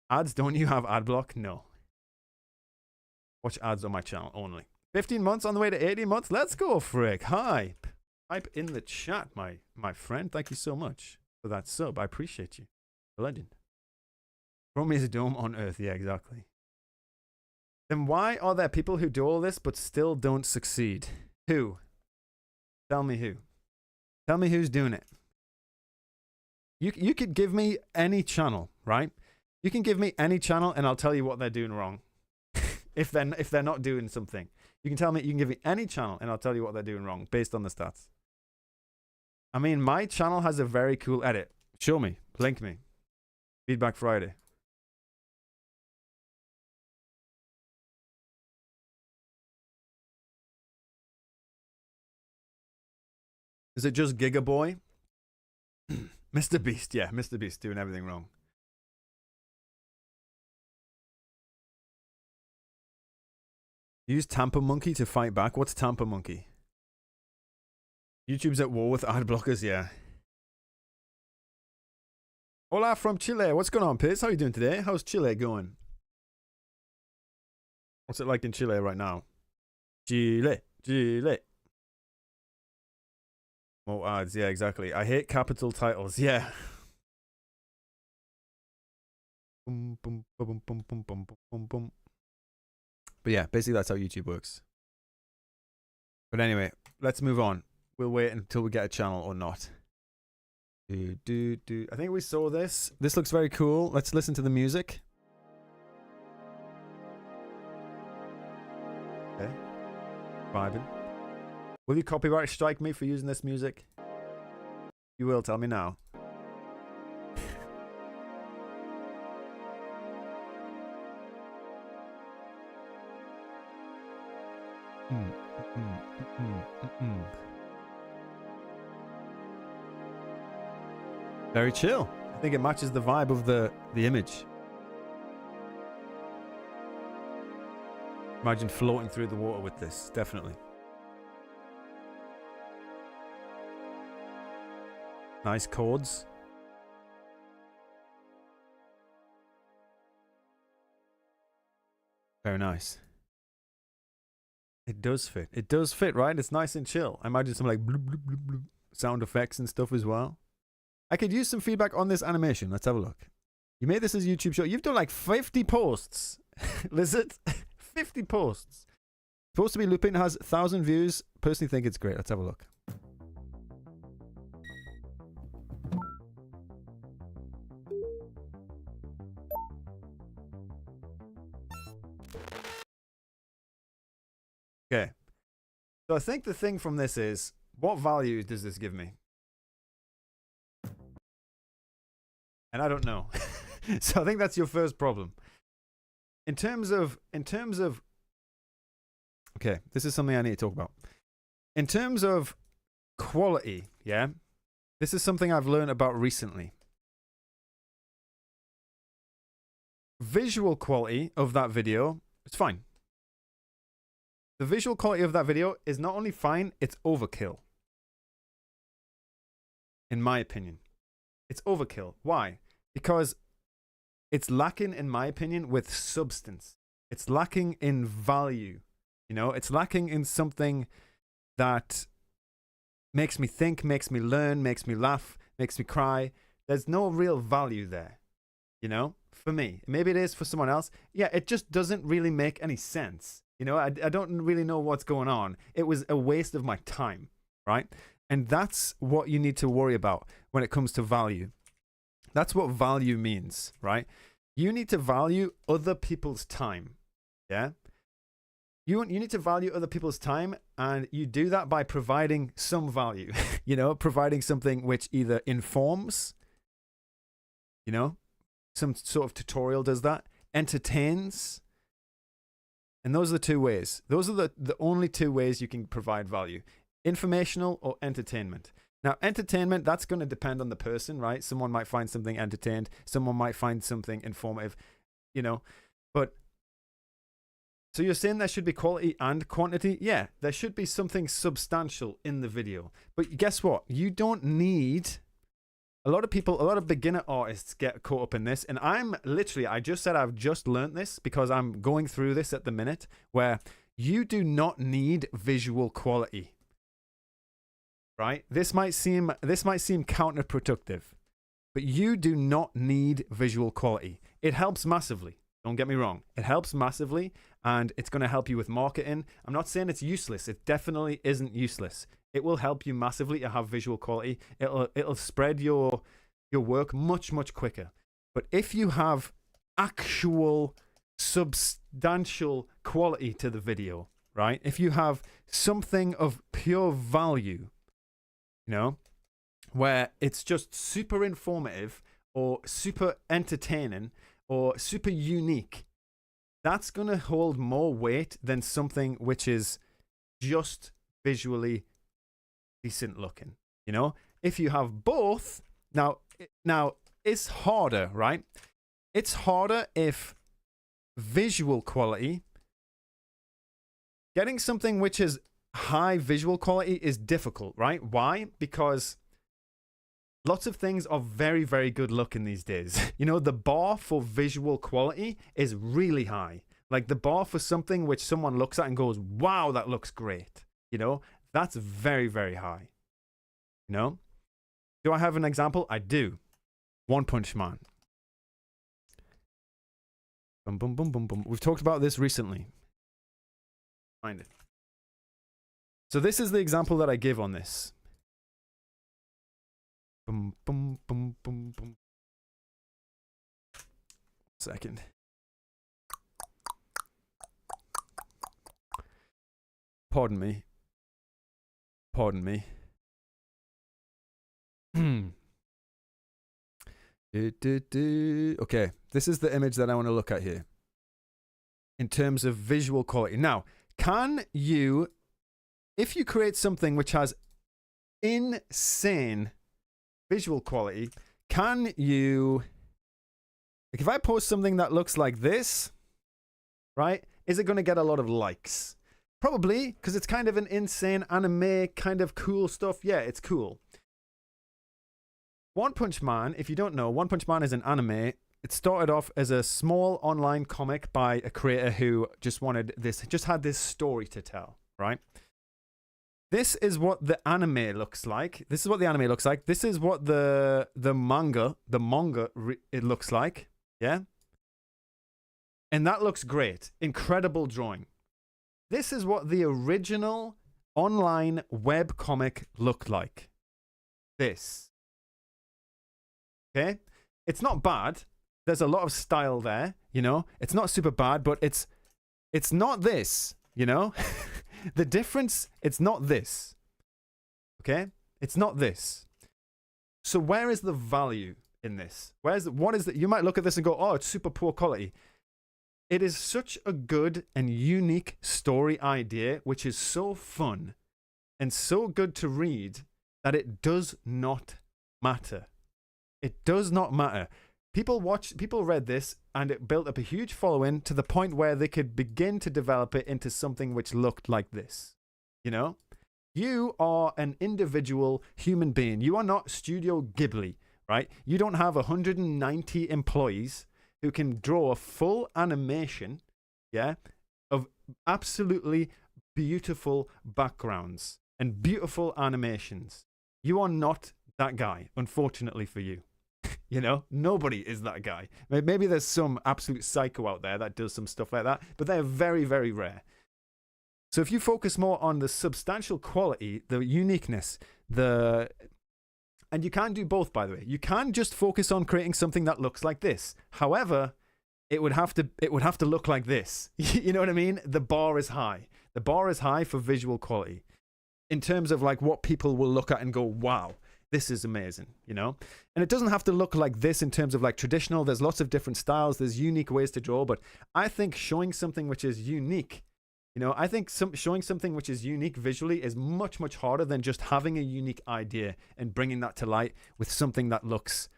Ads, don't you have ad block? No. Watch ads on my channel only. 15 months on the way to 18 months. Let's go, Frick. Hype in the chat, my friend. Thank you so much for that sub. I appreciate you. A legend. Rome is a dome on Earth. Yeah, exactly. Then why are there people who do all this but still don't succeed? Who? Tell me who. Tell me who's doing it. You could give me any channel, right? You can give me any channel and I'll tell you what they're doing wrong. if they're not doing something. You can give me any channel and I'll tell you what they're doing wrong based on the stats. I mean, my channel has a very cool edit. Show me. Link me. Feedback Friday. Is it just Gigaboy? Mr. Beast, yeah, Mr. Beast doing everything wrong. Use Tampa Monkey to fight back. What's Tampa Monkey? YouTube's at war with ad blockers, yeah. Hola from Chile. What's going on, Piz? How are you doing today? How's Chile going? What's it like in Chile right now? Chile. More ads, yeah, exactly. I hate capital titles, yeah. Boom, boom, boom, boom, boom, boom, boom, boom. But yeah, basically that's how YouTube works. But anyway, let's move on. We'll wait until we get a channel or not. I think we saw this. This looks very cool. Let's listen to the music. Okay. Vibing. Will you copyright strike me for using this music? You will, tell me now. Very chill. I think it matches the vibe of the image. Imagine floating through the water with this, definitely. Nice chords. Very nice. It does fit. It does fit, right? It's nice and chill. I imagine some like bloop, bloop, bloop, bloop sound effects and stuff as well. I could use some feedback on this animation. Let's have a look. You made this as a YouTube show. You've done like 50 posts. Lizard. 50 posts. Supposed to be looping, has 1,000 views. Personally think it's great. Let's have a look. Okay. So I think the thing from this is, what value does this give me? And I don't know. So I think that's your first problem. In terms of, okay, this is something I need to talk about. In terms of quality, yeah, this is something I've learned about recently. Visual quality of that video, it's fine. The visual quality of that video is not only fine, it's overkill. In my opinion. It's overkill. Why? Because it's lacking, in my opinion, with substance. It's lacking in value. You know, it's lacking in something that makes me think, makes me learn, makes me laugh, makes me cry. There's no real value there, you know, for me. Maybe it is for someone else. Yeah, it just doesn't really make any sense. You know, I don't really know what's going on. It was a waste of my time, right? And that's what you need to worry about when it comes to value. That's what value means, right? You need to value other people's time, yeah? You need to value other people's time, and you do that by providing some value, you know, providing something which either informs, you know, some sort of tutorial does that, entertains, and those are the two ways. Those are the only two ways you can provide value. Informational or entertainment. Now, entertainment, that's going to depend on the person, right? Someone might find something entertained. Someone might find something informative, you know. But, so you're saying there should be quality and quantity? Yeah, there should be something substantial in the video. But guess what? You don't need... A lot of beginner artists get caught up in this. And I just said I've just learned this because I'm going through this at the minute, where you do not need visual quality. Right? This might seem counterproductive, but you do not need visual quality. It helps massively. Don't get me wrong. It helps massively, and it's going to help you with marketing. I'm not saying it's useless. It definitely isn't useless. It will help you massively to have visual quality. It'll spread your work much, much quicker. But if you have actual substantial quality to the video, right? If you have something of pure value, you know, where it's just super informative or super entertaining or super unique, that's going to hold more weight than something which is just visually decent looking. You know, if you have both, now it's harder, right? It's harder if visual quality, getting something which is high visual quality is difficult, right? Why? Because lots of things are very, very good looking these days. You know, the bar for visual quality is really high. Like the bar for something which someone looks at and goes, wow, that looks great. You know, that's very, very high. You know? Do I have an example? I do. One Punch Man. Boom, boom, boom, boom, boom. We've talked about this recently. Find it. So this is the example that I give on this. Boom, boom, boom, boom, boom. Second. Pardon me. Pardon me. Okay, this is the image that I want to look at here. In terms of visual quality. Now, can you, if you create something which has insane visual quality, can you, like if I post something that looks like this, right, is it going to get a lot of likes? Probably, because it's kind of an insane anime kind of cool stuff. Yeah, it's cool. One Punch Man, if you don't know, One Punch Man is an anime. It started off as a small online comic by a creator who just had this story to tell, right? This is what the anime looks like. This is what the anime looks like. This is what the manga it looks like. Yeah? And that looks great. Incredible drawing. This is what the original online web comic looked like. This. Okay? It's not bad. There's a lot of style there, you know? It's not super bad, but it's not this, you know? The difference, it's not this. Okay? It's not this. So where is the value in this? What is the, you might look at this and go, oh, it's super poor quality. It is such a good and unique story idea, which is so fun and so good to read that it does not matter. It does not matter. People read this, and it built up a huge following to the point where they could begin to develop it into something which looked like this. You know? You are an individual human being. You are not Studio Ghibli, right? You don't have 190 employees who can draw a full animation, yeah, of absolutely beautiful backgrounds and beautiful animations. You are not that guy, unfortunately for you. You know, nobody is that guy. Maybe there's some absolute psycho out there that does some stuff like that, but they're very, very rare. So if you focus more on the substantial quality, the uniqueness, and you can do both, by the way. You can just focus on creating something that looks like this. However, it would have to look like this. You know what I mean? The bar is high. The bar is high for visual quality in terms of like what people will look at and go, wow, this is amazing, you know? And it doesn't have to look like this in terms of like traditional. There's lots of different styles. There's unique ways to draw, but I think showing something which is unique, you know, I think showing something which is unique visually is much, much harder than just having a unique idea and bringing that to light with something that looks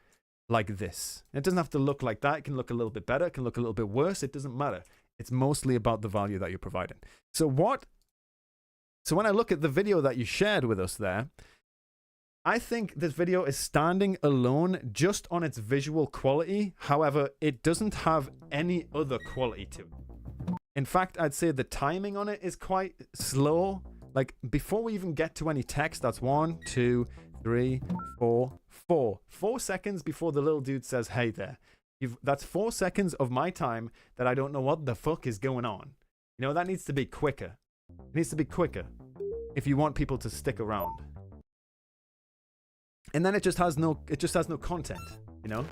like this. It doesn't have to look like that. It can look a little bit better. It can look a little bit worse. It doesn't matter. It's mostly about the value that you're providing. So when I look at the video that you shared with us there, I think this video is standing alone just on its visual quality. However, it doesn't have any other quality to it. In fact, I'd say the timing on it is quite slow. Like before we even get to any text, that's 1, 2, 3, 4, 4. 4 seconds before the little dude says, hey there. That's 4 seconds of my time that I don't know what the fuck is going on. You know, that needs to be quicker. It needs to be quicker if you want people to stick around. And then it just has no content, you know?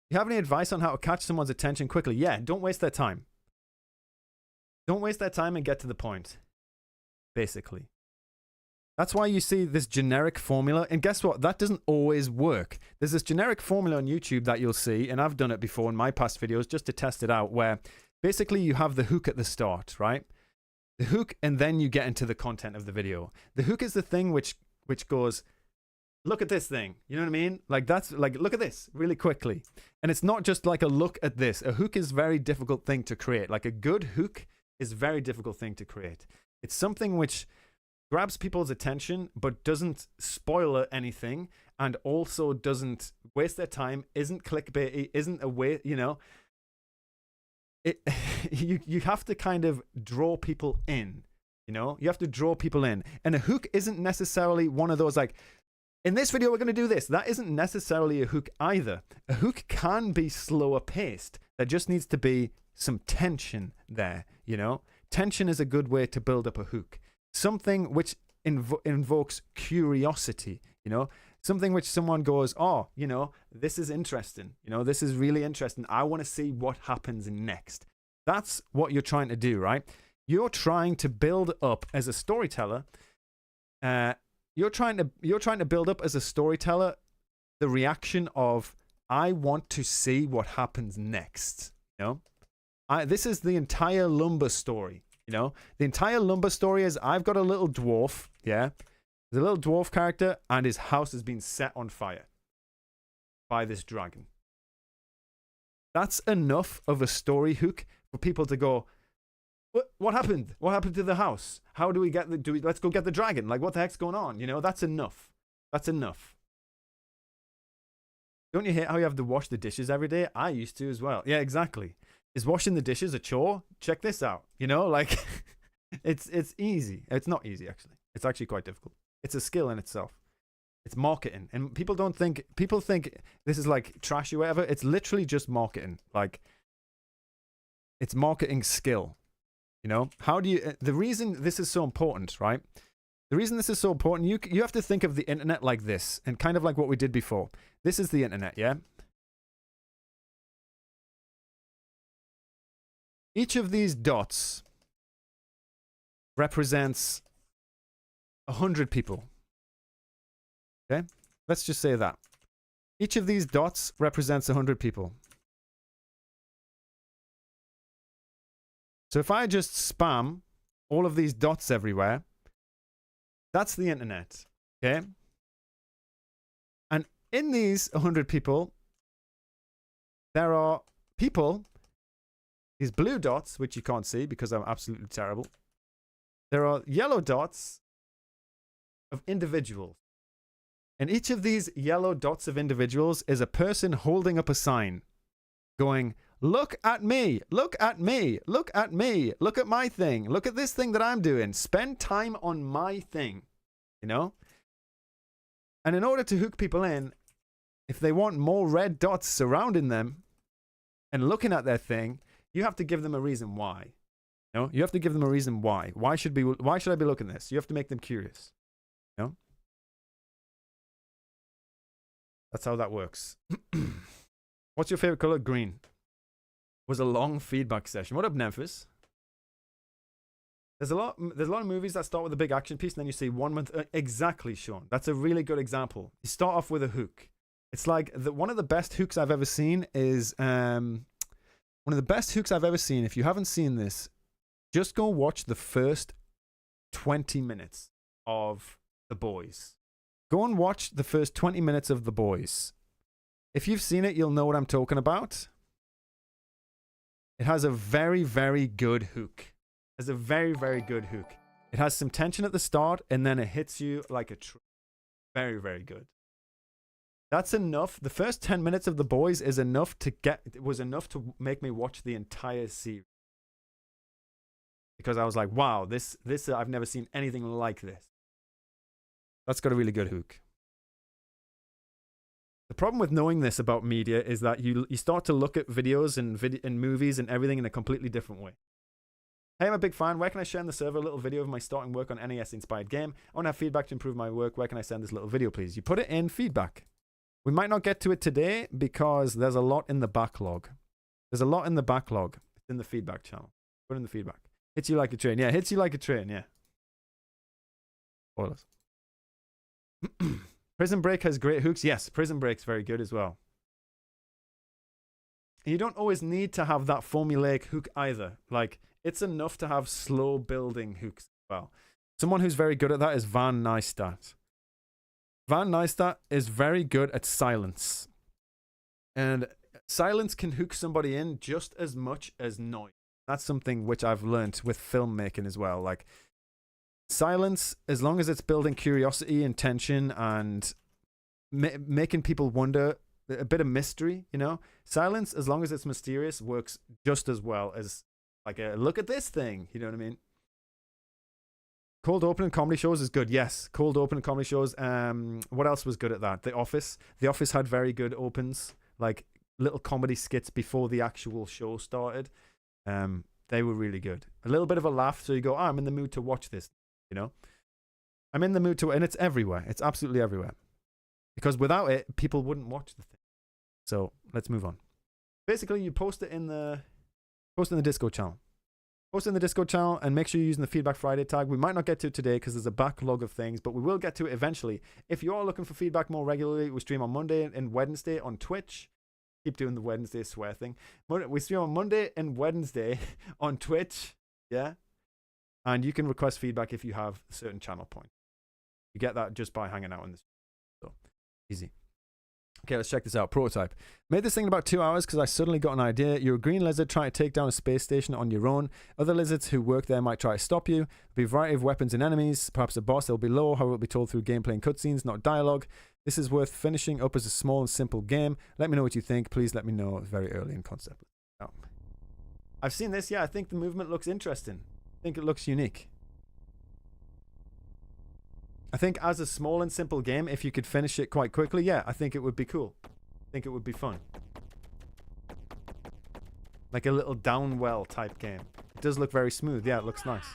You have any advice on how to catch someone's attention quickly? Yeah, don't waste their time. Don't waste their time and get to the point, basically. That's why you see this generic formula. And guess what? That doesn't always work. There's this generic formula on YouTube that you'll see, and I've done it before in my past videos just to test it out, where basically you have the hook at the start, right? The hook, and then you get into the content of the video. The hook is the thing which goes, look at this thing. You know what I mean? Like that's like, look at this really quickly. And it's not just like a look at this. A hook is a very difficult thing to create. Like a good hook is a very difficult thing to create. It's something which grabs people's attention, but doesn't spoil anything, and also doesn't waste their time, isn't clickbaity, isn't a way, you know. You have to kind of draw people in, you know. You have to draw people in. And a hook isn't necessarily one of those like, in this video, we're going to do this. That isn't necessarily a hook either. A hook can be slower paced. There just needs to be some tension there, you know? Tension is a good way to build up a hook. Something which invokes curiosity, you know? Something which someone goes, oh, you know, this is interesting. You know, this is really interesting. I want to see what happens next. That's what you're trying to do, right? You're trying to build up as a storyteller, You're trying to build up as a storyteller the reaction of, I want to see what happens next. You know, this is the entire Lumber story. You know, the entire Lumber story is I've got a little dwarf. Yeah, there's a little dwarf character, and his house has been set on fire by this dragon. That's enough of a story hook for people to go, what happened? What happened to the house? How do we get let's go get the dragon. Like, what the heck's going on? You know, that's enough. That's enough. Don't you hate how you have to wash the dishes every day? I used to as well. Yeah, exactly. Is washing the dishes a chore? Check this out. You know, like, it's easy. It's not easy, actually. It's actually quite difficult. It's a skill in itself. It's marketing. And people think this is like trashy or whatever. It's literally just marketing. Like, it's marketing skill. You know, how do you, the reason this is so important, right? The reason this is so important, you have to think of the internet like this, and kind of like what we did before. This is the internet, yeah? Each of these dots represents 100 people. Okay? Let's just say that. Each of these dots represents 100 people. So if I just spam all of these dots everywhere, That's the internet. Okay? And in these 100 people, there are people, these blue dots, which you can't see because I'm absolutely terrible. There are yellow dots of individuals. And each of these yellow dots of individuals is a person holding up a sign going, look at me, look at me, look at me, look at my thing, look at this thing that I'm doing. Spend time on my thing, you know? And in order to hook people in, if they want more red dots surrounding them and looking at their thing, you have to give them a reason why. You know? You have to give them a reason why. Why should I be looking at this? You have to make them curious. You know? That's how that works. What's your favorite color? Green. Was a long feedback session. What up, Memphis? There's a lot of movies that start with a big action piece and then you see 1 month. Exactly, Sean. That's a really good example. You start off with a hook. It's like one of the best hooks I've ever seen is one of the best hooks I've ever seen. If you haven't seen this, just go watch the first 20 minutes of The Boys. Go and watch the first 20 minutes of The Boys. If you've seen it, you'll know what I'm talking about. It has a very, very good hook. It has a very, very good hook. It has some tension at the start, and then it hits you like a truck. Very, very good. That's enough. The first 10 minutes of The Boys is enough was enough to make me watch the entire series. Because I was like, wow, this I've never seen anything like this. That's got a really good hook. The problem with knowing this about media is that you start to look at videos and movies and everything in a completely different way. Hey, I'm a big fan. Where can I share in the server a little video of my starting work on NES-inspired game? I want to have feedback to improve my work. Where can I send this little video, please? You put it in feedback. We might not get to it today because there's a lot in the backlog. There's a lot in the backlog. It's in the feedback channel. Put in the feedback. Hits you like a train. Yeah, hits you like a train. Yeah. Spoilers. Prison Break has great hooks. Yes, Prison Break's very good as well. You don't always need to have that formulaic hook either. Like, it's enough to have slow building hooks as well. Someone who's very good at that is Van Neistat. Van Neistat is very good at silence. And silence can hook somebody in just as much as noise. That's something which I've learned with filmmaking as well. Like, silence, as long as it's building curiosity and tension and making people wonder, a bit of mystery, you know? Silence, as long as it's mysterious, works just as well as like a look at this thing, you know what I mean? Cold opening comedy shows is good. Yes, cold opening comedy shows. What else was good at that? The Office. The Office had very good opens, like little comedy skits before the actual show started. They were really good. A little bit of a laugh, so you go, I'm in the mood to watch this, you know? I'm in the mood to, and it's everywhere. It's absolutely everywhere. Because without it, people wouldn't watch the thing. So let's move on. Basically, you post it in the Discord channel. Post it in the Discord channel and make sure you're using the Feedback Friday tag. We might not get to it today because there's a backlog of things, but we will get to it eventually. If you are looking for feedback more regularly, we stream on Monday and Wednesday on Twitch. Keep doing the Wednesday swear thing. We stream on Monday and Wednesday on Twitch. Yeah. And you can request feedback if you have a certain channel point. You get that just by hanging out in this. So easy. Okay, let's check this out. Prototype. Made this thing in about 2 hours because I suddenly got an idea. You're a green lizard trying to take down a space station on your own. Other lizards who work there might try to stop you. There'll be a variety of weapons and enemies. Perhaps a boss that will be low. However, it will be told through gameplay and cutscenes, not dialogue. This is worth finishing up as a small and simple game. Let me know what you think. Please let me know very early in concept. Oh. I've seen this. Yeah, I think the movement looks interesting. I think it looks unique. I think as a small and simple game, if you could finish it quite quickly, yeah, I think it would be cool. I think it would be fun. Like a little downwell type game. It does look very smooth. Yeah, it looks nice.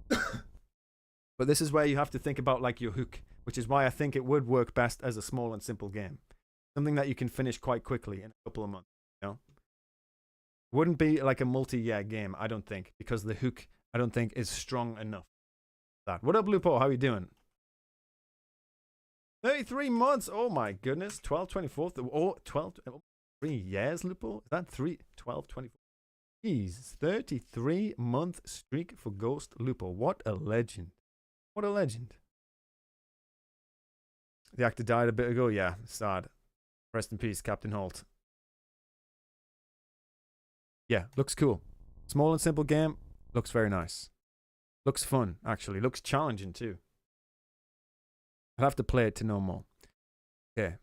But this is where you have to think about like your hook, which is why I think it would work best as a small and simple game. Something that you can finish quite quickly in a couple of months, you know? Wouldn't be like a multi-year game, I don't think, because the hook, I don't think, is strong enough. That. What up, Lupo? How are you doing? 33 months. Oh my goodness. 12/24. Oh, 3 years, Lupo? Is that 12/24? Jeez, 33-month streak for Ghost Lupo. What a legend. What a legend. The actor died a bit ago. Yeah, sad. Rest in peace, Captain Holt. Yeah, looks cool. Small and simple game. Looks very nice. Looks fun, actually. Looks challenging, too. I'll have to play it to know more. Okay.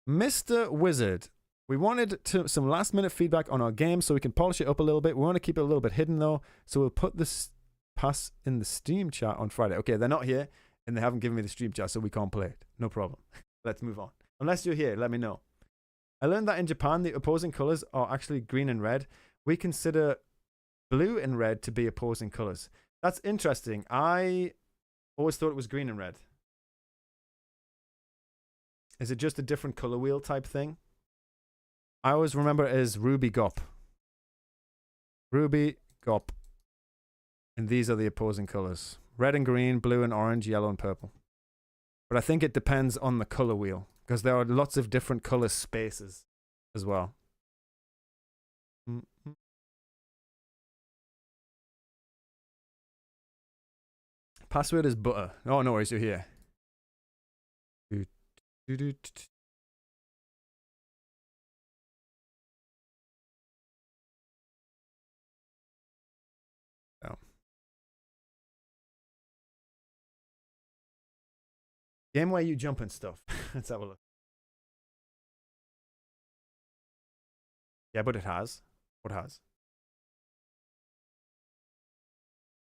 Mr. Wizard. We wanted some last-minute feedback on our game so we can polish it up a little bit. We want to keep it a little bit hidden, though. So we'll put this pass in the Steam chat on Friday. Okay, they're not here, and they haven't given me the Steam chat, so we can't play it. No problem. Let's move on. Unless you're here, let me know. I learned that in Japan, the opposing colors are actually green and red. We consider blue and red to be opposing colors. That's interesting. I always thought it was green and red. Is it just a different color wheel type thing? I always remember it as Ruby Gop. Ruby Gop. And these are the opposing colors. Red and green, blue and orange, yellow and purple. But I think it depends on the color wheel, because there are lots of different color spaces as well. Password is butter. Oh, no worries, you're here. Oh. Game where you jump and stuff. Let's have a look. Yeah, but it has. What has?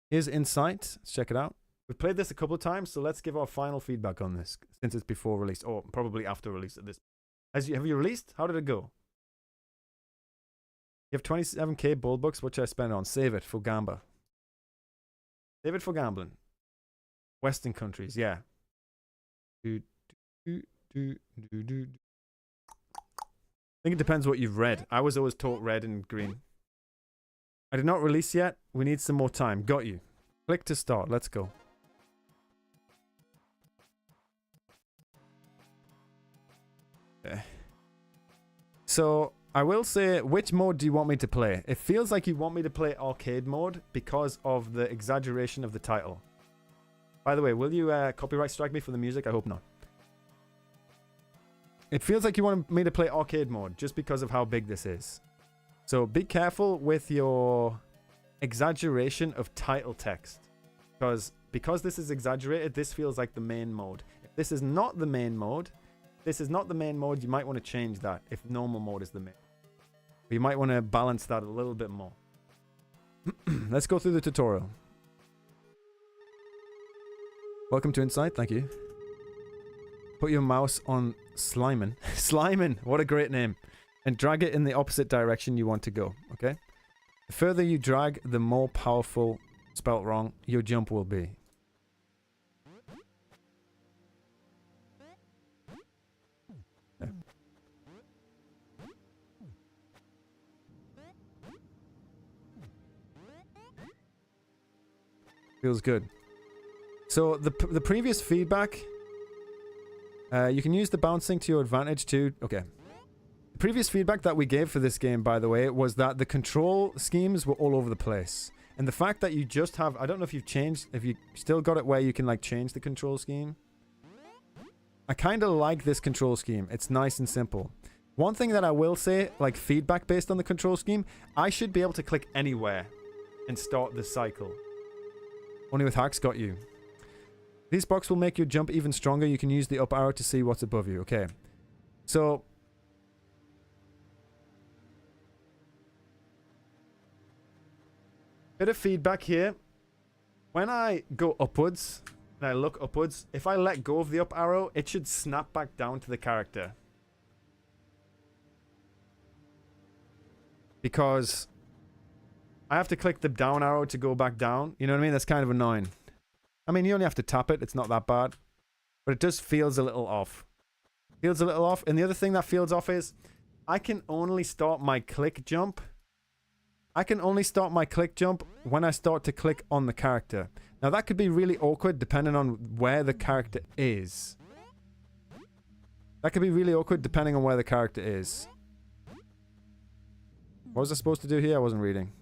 Here's Insight. Let's check it out. We've played this a couple of times, so let's give our final feedback on this since it's before release, or probably after release at this. Have you released? How did it go? You have 27k ball bucks. What should I spend on? Save it for gamba. Save it for gambling. Western countries, yeah. I think it depends what you've read. I was always taught red and green. I did not release yet. We need some more time. Got you. Click to start. Let's go. Okay. So, I will say, which mode do you want me to play? It feels like you want me to play arcade mode because of the exaggeration of the title. By the way, will you copyright strike me for the music? I hope not. It feels like you want me to play arcade mode just because of how big this is. So be careful with your exaggeration of title text. Because this is exaggerated, this feels like the main mode. If this is not the main mode, you might want to change that if normal mode is the main. But you might want to balance that a little bit more. Let's go through the tutorial. Welcome to Insight, thank you. Put your mouse on Slimin. Slimin, what a great name. And drag it in the opposite direction you want to go, okay? The further you drag, the more powerful, spelt wrong, your jump will be. Okay. Feels good. So the previous feedback, you can use the bouncing to your advantage too. Okay. The previous feedback that we gave for this game, by the way, was that the control schemes were all over the place. And the fact that you just have, I don't know if you've changed, if you still got it where you can like change the control scheme. I kind of like this control scheme. It's nice and simple. One thing that I will say, like feedback based on the control scheme, I should be able to click anywhere and start the cycle. Only with hacks got you. These blocks will make your jump even stronger. You can use the up arrow to see what's above you. Okay. So bit of feedback here. When I go upwards and I look upwards, if I let go of the up arrow, it should snap back down to the character. Because I have to click the down arrow to go back down. You know what I mean? That's kind of annoying. I mean, you only have to tap it. It's not that bad. But it just feels a little off. Feels a little off. And the other thing that feels off is I can only start my click jump. I can only start my click jump when I start to click on the character. Now that could be really awkward depending on where the character is. That could be really awkward depending on where the character is. What was I supposed to do here? I wasn't reading.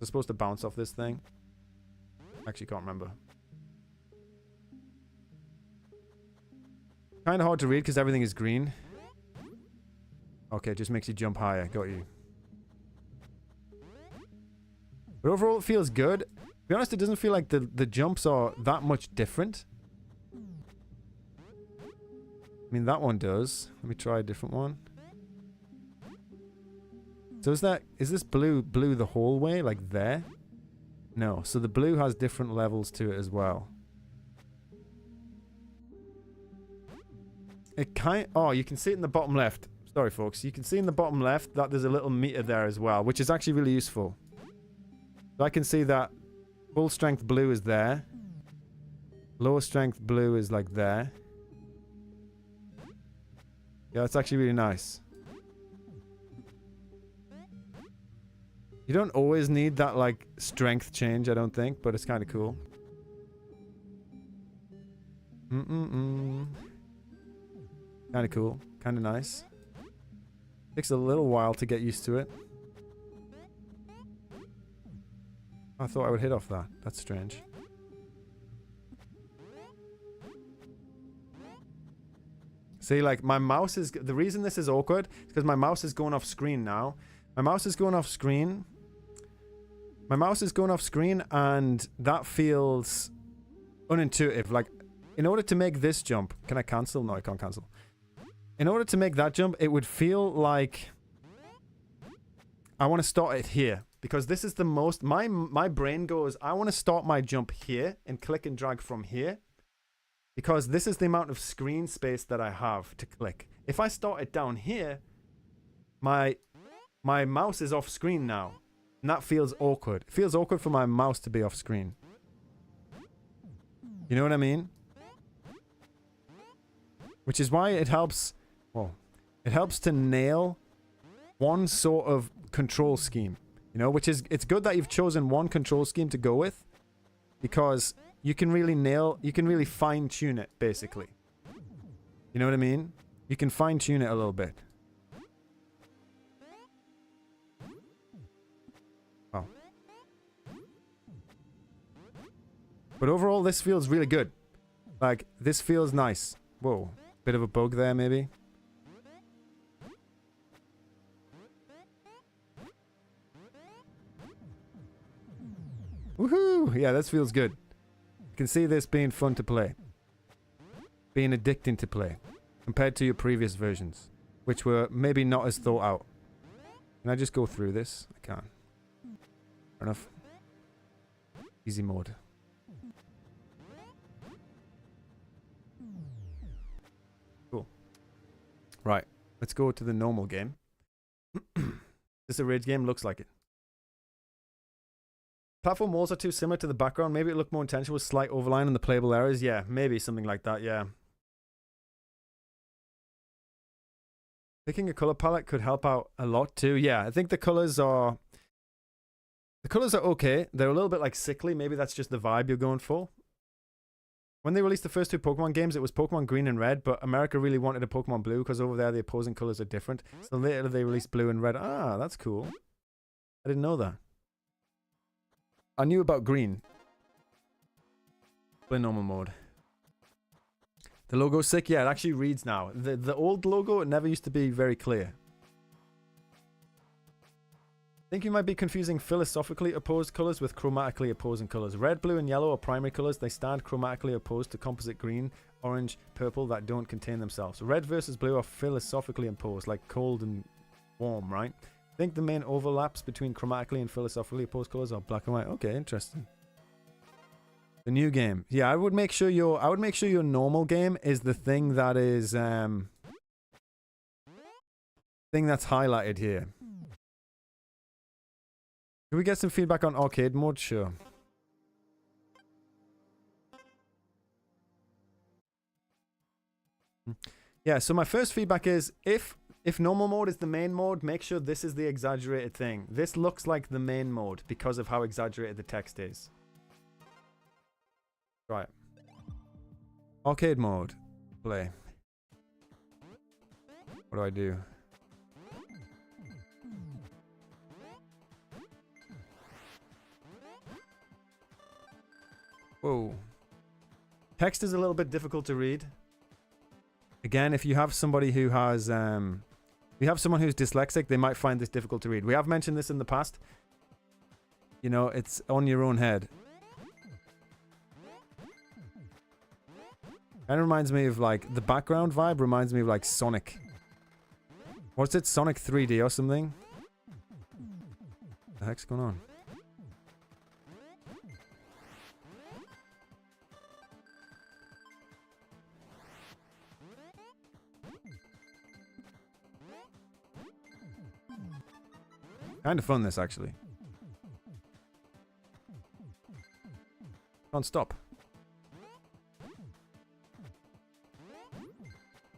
Was I supposed to bounce off this thing? Actually can't remember. Kind of hard to read because everything is green. Okay, it just makes you jump higher. Got you. But overall, it feels good. To be honest, it doesn't feel like the jumps are that much different. I mean, that one does. Let me try a different one. So is this blue the whole way, like there? No. So the blue has different levels to it as well. Oh, you can see it in the bottom left. Sorry, folks. You can see in the bottom left that there's a little meter there as well, which is actually really useful. So I can see that full strength blue is there. Lower strength blue is like there. Yeah, it's actually really nice. You don't always need that, like, strength change, I don't think, but it's kind of cool. Kind of cool. Kind of nice. Takes a little while to get used to it. I thought I would hit off that. That's strange. See, like, my mouse is... The reason this is awkward is because my mouse is going off screen now. My mouse is going off screen. My mouse is going off screen, and that feels unintuitive. Like, in order to make this jump... Can I cancel? No, I can't cancel. In order to make that jump, it would feel like... I want to start it here. Because this is the most... My brain goes, I want to start my jump here and click and drag from here. Because this is the amount of screen space that I have to click. If I start it down here, my mouse is off screen now. And that feels awkward. It feels awkward for my mouse to be off screen. You know what I mean? Which is why it helps... Well, it helps to nail one sort of control scheme. You know, which is... It's good that you've chosen one control scheme to go with. Because... You can really fine-tune it, basically. You know what I mean? You can fine-tune it a little bit. Oh. But overall, this feels really good. Like, this feels nice. Whoa. Bit of a bug there, maybe. Woohoo! Yeah, this feels good. You can see this being fun to play. Being addicting to play. Compared to your previous versions. Which were maybe not as thought out. Can I just go through this? I can. Fair enough. Easy mode. Cool. Right. Let's go to the normal game. This a rage game? Looks like it. Platform walls are too similar to the background. Maybe it looked more intentional with slight overline on the playable areas. Yeah, maybe something like that, yeah. Picking a color palette could help out a lot too. Yeah, I think the colors are... The colors are okay. They're a little bit like sickly. Maybe that's just the vibe you're going for. When they released the first two Pokemon games, it was Pokemon Green and Red, but America really wanted a Pokemon Blue because over there the opposing colors are different. So later they released Blue and Red. Ah, that's cool. I didn't know that. I knew about green. Play normal mode. The logo's sick. Yeah, it actually reads now. The old logo, it never used to be very clear. I think you might be confusing philosophically opposed colors with chromatically opposing colors. Red, blue, and yellow are primary colors. They stand chromatically opposed to composite green, orange, purple that don't contain themselves. Red versus blue are philosophically opposed, like cold and warm, right? I think the main overlaps between chromatically and philosophically opposed colors are black and white. Okay, interesting. The new game. Yeah, I would make sure your normal game is the thing that is thing that's highlighted here. Can we get some feedback on arcade mode? Sure. Yeah, so my first feedback is if normal mode is the main mode, make sure this is the exaggerated thing. This looks like the main mode because of how exaggerated the text is. Right. Arcade mode. Play. What do I do? Whoa. Text is a little bit difficult to read. Again, if you have somebody who has, you have someone who's dyslexic, they might find this difficult to read. We have mentioned this in the past. You know, it's on your own head. Kind of reminds me of like the background vibe reminds me of like Sonic. What's it? Sonic 3D or something? What the heck's going on? Kind of fun, this, actually. Can't stop. I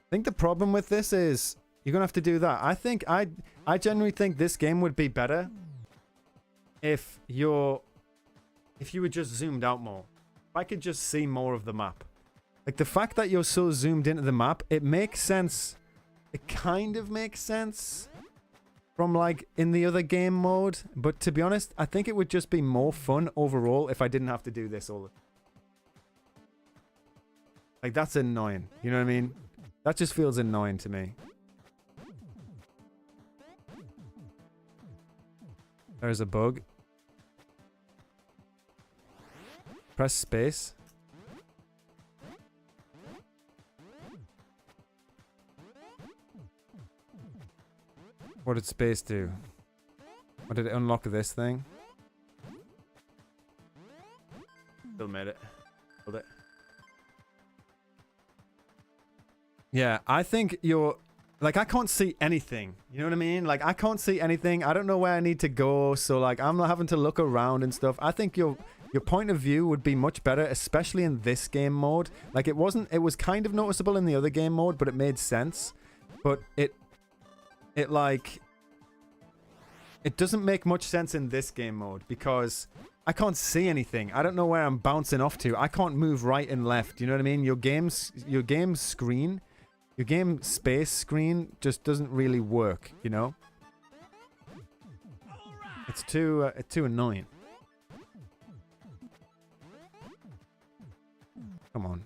think the problem with this is you're gonna have to do that. I genuinely think this game would be better if you were just zoomed out more. If I could just see more of the map. Like, the fact that you're so zoomed into the map, it makes sense. It kind of makes sense from, like, in the other game mode. But to be honest, I think it would just be more fun overall if I didn't have to do this all the time. Like, that's annoying. You know what I mean? That just feels annoying to me. There's a bug. Press space. What did space do? Or did it unlock this thing? Still made it. Killed it. Yeah, I think you're... Like, I can't see anything. You know what I mean? Like, I can't see anything. I don't know where I need to go. So, like, I'm not having to look around and stuff. I think your point of view would be much better, especially in this game mode. Like, it was kind of noticeable in the other game mode, but it made sense. But it doesn't make much sense in this game mode because I can't see anything. I don't know where I'm bouncing off to. I can't move right and left. You know what I mean? Your game screen, your game space screen just doesn't really work, you know? It's too annoying. Come on.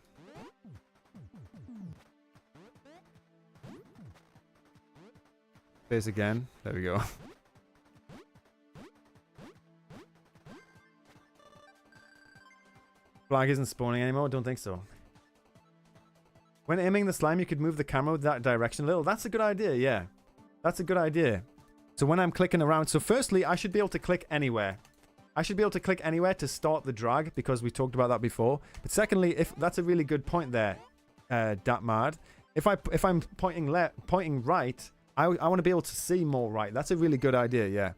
Space again. There we go. Flag isn't spawning anymore? Don't think so. When aiming the slime, you could move the camera that direction a little. That's a good idea, yeah. That's a good idea. So when I'm clicking around... So firstly, I should be able to click anywhere. I should be able to click anywhere to start the drag, because we talked about that before. But secondly, if that's a really good point there, Datmad. If I'm pointing right, I want to be able to see more right. That's a really good idea, yeah.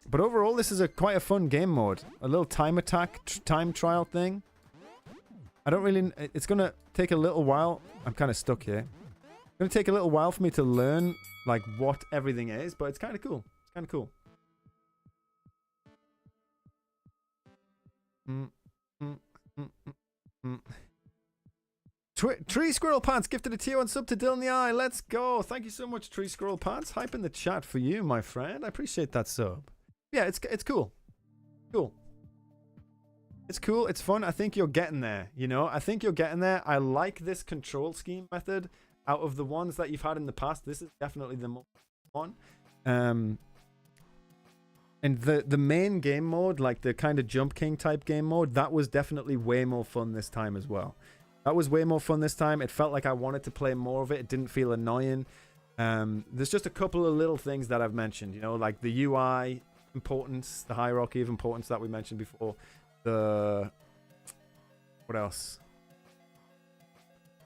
But overall, this is quite a fun game mode. A little time attack, time trial thing. I don't really... It's going to take a little while. I'm kind of stuck here. It's going to take a little while for me to learn, like, what everything is. But it's kind of cool. It's kind of cool. Tree Squirrel Pants gifted a tier 1 sub to Dylan the Eye. Let's go. Thank you so much, Tree Squirrel Pants. Hype in the chat for you, my friend. I appreciate that sub. Yeah, it's cool. Cool. It's cool. It's fun. I think you're getting there, you know? I think you're getting there. I like this control scheme method. Out of the ones that you've had in the past, this is definitely the most fun. And the main game mode, like the kind of Jump King type game mode, that was definitely way more fun this time as well. That was way more fun this time. It felt like I wanted to play more of it. It didn't feel annoying. There's just a couple of little things that I've mentioned, you know, like the UI importance, the hierarchy of importance that we mentioned before. What else?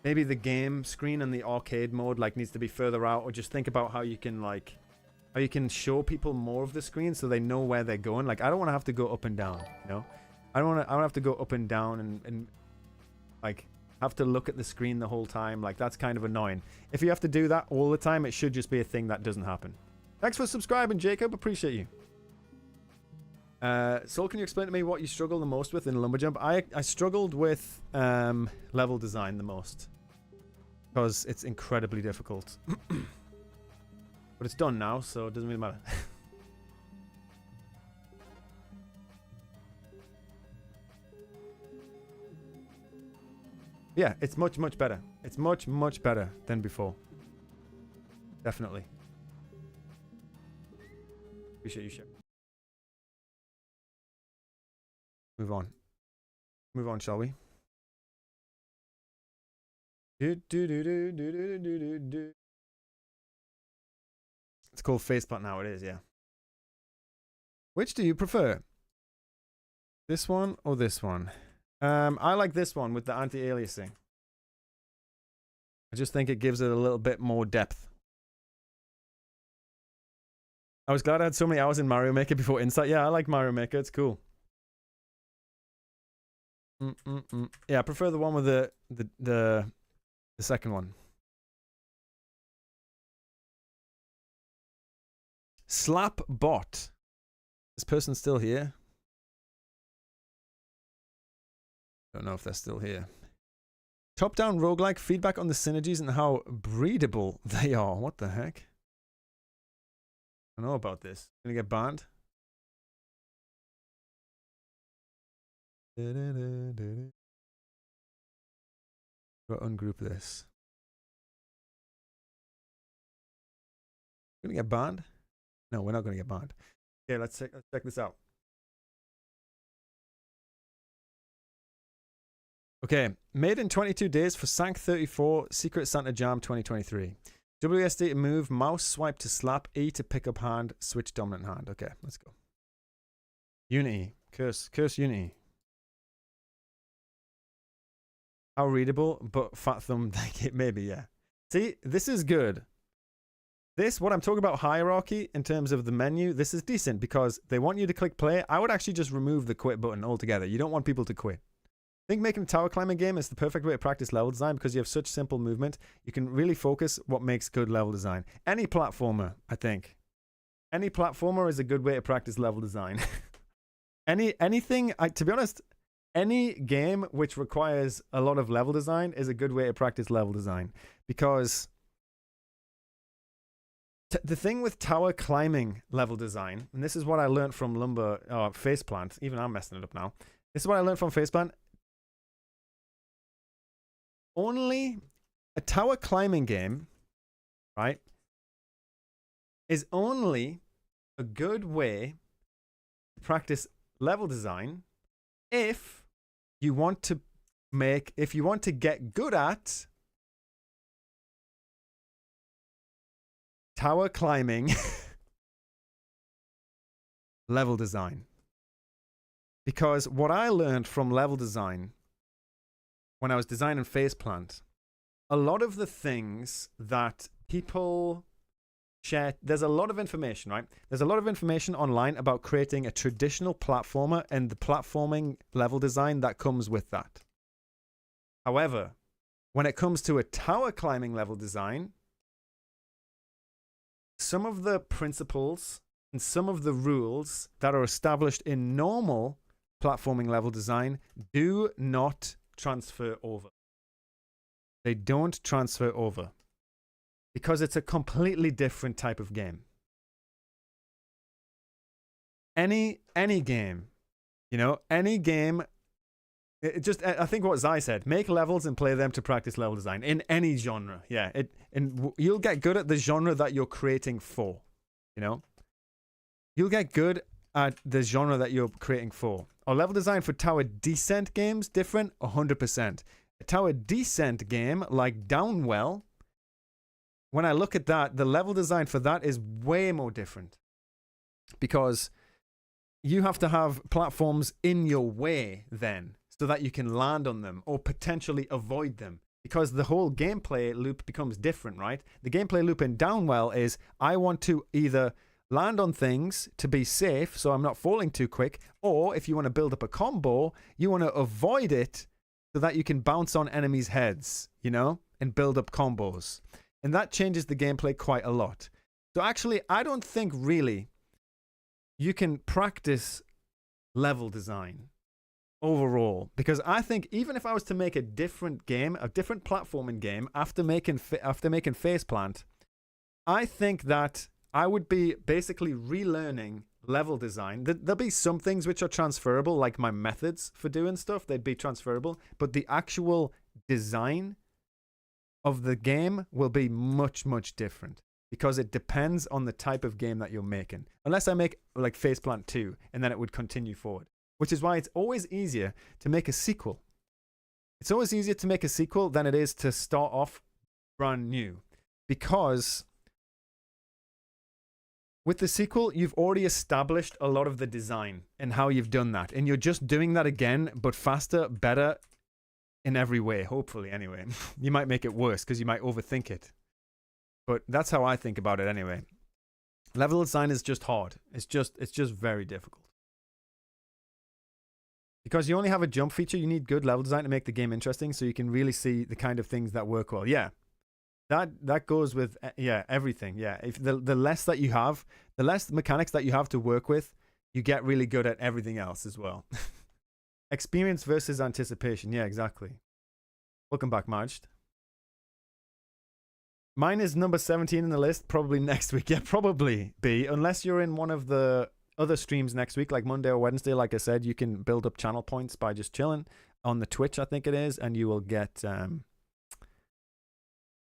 Maybe the game screen and the arcade mode like needs to be further out, or just think about how you can show people more of the screen so they know where they're going. Like, I don't want to have to go up and down, you know? I don't have to go up and down and like have to look at the screen the whole time. Like, that's kind of annoying. If you have to do that all the time, it should just be a thing that doesn't happen. Thanks for subscribing, Jacob. Appreciate you. Soul, can you explain to me what you struggle the most with in Lumberjump? I struggled with level design the most because it's incredibly difficult. But it's done now, so it doesn't really matter. Yeah, it's much, much better. It's much, much better than before. Definitely. Appreciate you sharing. Move on. Move on, shall we? It's called faceplant now, it is, yeah. Which do you prefer? This one or this one? I like this one with the anti-aliasing. I just think it gives it a little bit more depth. I was glad I had so many hours in Mario Maker before Insight. Yeah, I like Mario Maker. It's cool. Yeah, I prefer the one with the second one. Slap bot. This person's still here. Don't know if they're still here. Top-down roguelike, feedback on the synergies and how breedable they are. What the heck? I don't know about this. Gonna get banned? We'll ungroup this. Gonna get banned? No, we're not gonna get banned. Okay, let's check this out. Okay, made in 22 days for Sank 34 Secret Santa Jam 2023. WSD to move, mouse swipe to slap, E to pick up hand, switch dominant hand. Okay, let's go. Unity, curse Unity. How readable, but fat thumb, maybe, yeah. See, this is good. This, what I'm talking about hierarchy in terms of the menu, this is decent because they want you to click play. I would actually just remove the quit button altogether. You don't want people to quit. I think making a tower climbing game is the perfect way to practice level design because you have such simple movement. You can really focus what makes good level design. Any platformer, I think. Any platformer is a good way to practice level design. Anything, to be honest, any game which requires a lot of level design is a good way to practice level design. Because the thing with tower climbing level design, and this is what I learned from Faceplant, even I'm messing it up now. This is what I learned from Faceplant. Only a tower climbing game, right, is only a good way to practice level design if you want to get good at tower climbing level design. Because what I learned from level design when I was designing Faceplant, a lot of the things that people share, there's a lot of information, right? There's a lot of information online about creating a traditional platformer and the platforming level design that comes with that. However, when it comes to a tower climbing level design, some of the principles and some of the rules that are established in normal platforming level design do not transfer over. They don't transfer over because it's a completely different type of game. Any game, any game. I think what Zai said, make levels and play them to practice level design in any genre. Yeah, and you'll get good at the genre that you're creating for. You'll get good at the genre that you're creating for. Or level design for tower descent games, different, 100%. A tower descent game like Downwell, when I look at that, the level design for that is way more different. Because you have to have platforms in your way then, so that you can land on them or potentially avoid them. Because the whole gameplay loop becomes different, right? The gameplay loop in Downwell is, I want to either land on things to be safe so I'm not falling too quick, or if you want to build up a combo, you want to avoid it so that you can bounce on enemies' heads, and build up combos. And that changes the gameplay quite a lot. So actually, I don't think really you can practice level design overall, because I think even if I was to make a different game, a different platforming game after making Faceplant, I think that I would be basically relearning level design. There'll be some things which are transferable, like my methods for doing stuff, they'd be transferable, but the actual design of the game will be much, much different because it depends on the type of game that you're making. Unless I make like Faceplant 2 and then it would continue forward, which is why it's always easier to make a sequel. It's always easier to make a sequel than it is to start off brand new, because with the sequel, you've already established a lot of the design and how you've done that. And you're just doing that again, but faster, better in every way, hopefully, anyway. You might make it worse because you might overthink it. But that's how I think about it anyway. Level design is just hard. It's just very difficult. Because you only have a jump feature, you need good level design to make the game interesting so you can really see the kind of things that work well. Yeah. That goes with, yeah, everything. Yeah. If the less that you have, the less mechanics that you have to work with, you get really good at everything else as well. Experience versus anticipation. Yeah, exactly. Welcome back, Marged. Mine is number 17 in the list, probably next week. Yeah, probably be. Unless you're in one of the other streams next week, like Monday or Wednesday, like I said, you can build up channel points by just chilling on the Twitch, I think it is, and you will get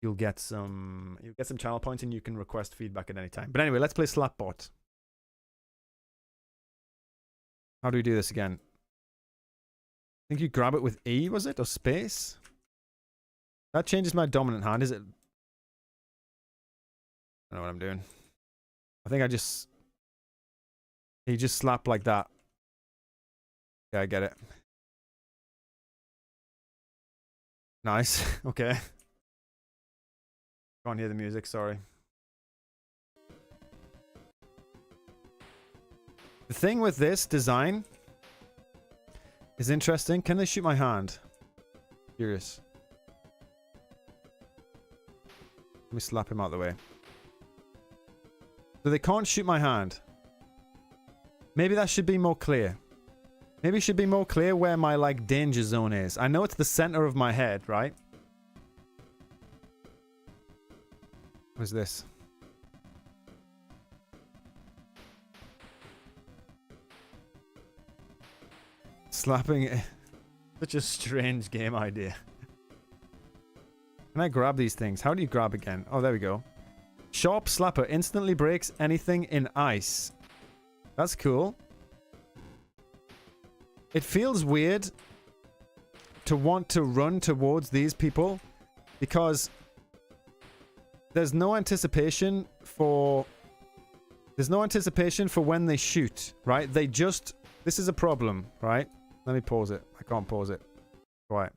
you'll get some channel points and you can request feedback at any time. But anyway, let's play Slapbot. How do we do this again? I think you grab it with E, was it? Or space? That changes my dominant hand, is it? I don't know what I'm doing. I think you just slap like that. Yeah, I get it. Nice. Okay. Can't hear the music, sorry. The thing with this design is interesting. Can they shoot my hand? Curious. Let me slap him out of the way. So they can't shoot my hand. Maybe that should be more clear. Maybe it should be more clear where my, like, danger zone is. I know it's the center of my head, right? What is this? Slapping it. Such a strange game idea. Can I grab these things? How do you grab again? Oh, there we go. Sharp Slapper instantly breaks anything in ice. That's cool. It feels weird to want to run towards these people because there's no anticipation for when they shoot, right? This is a problem, right? Let me pause it. I can't pause it. Quiet.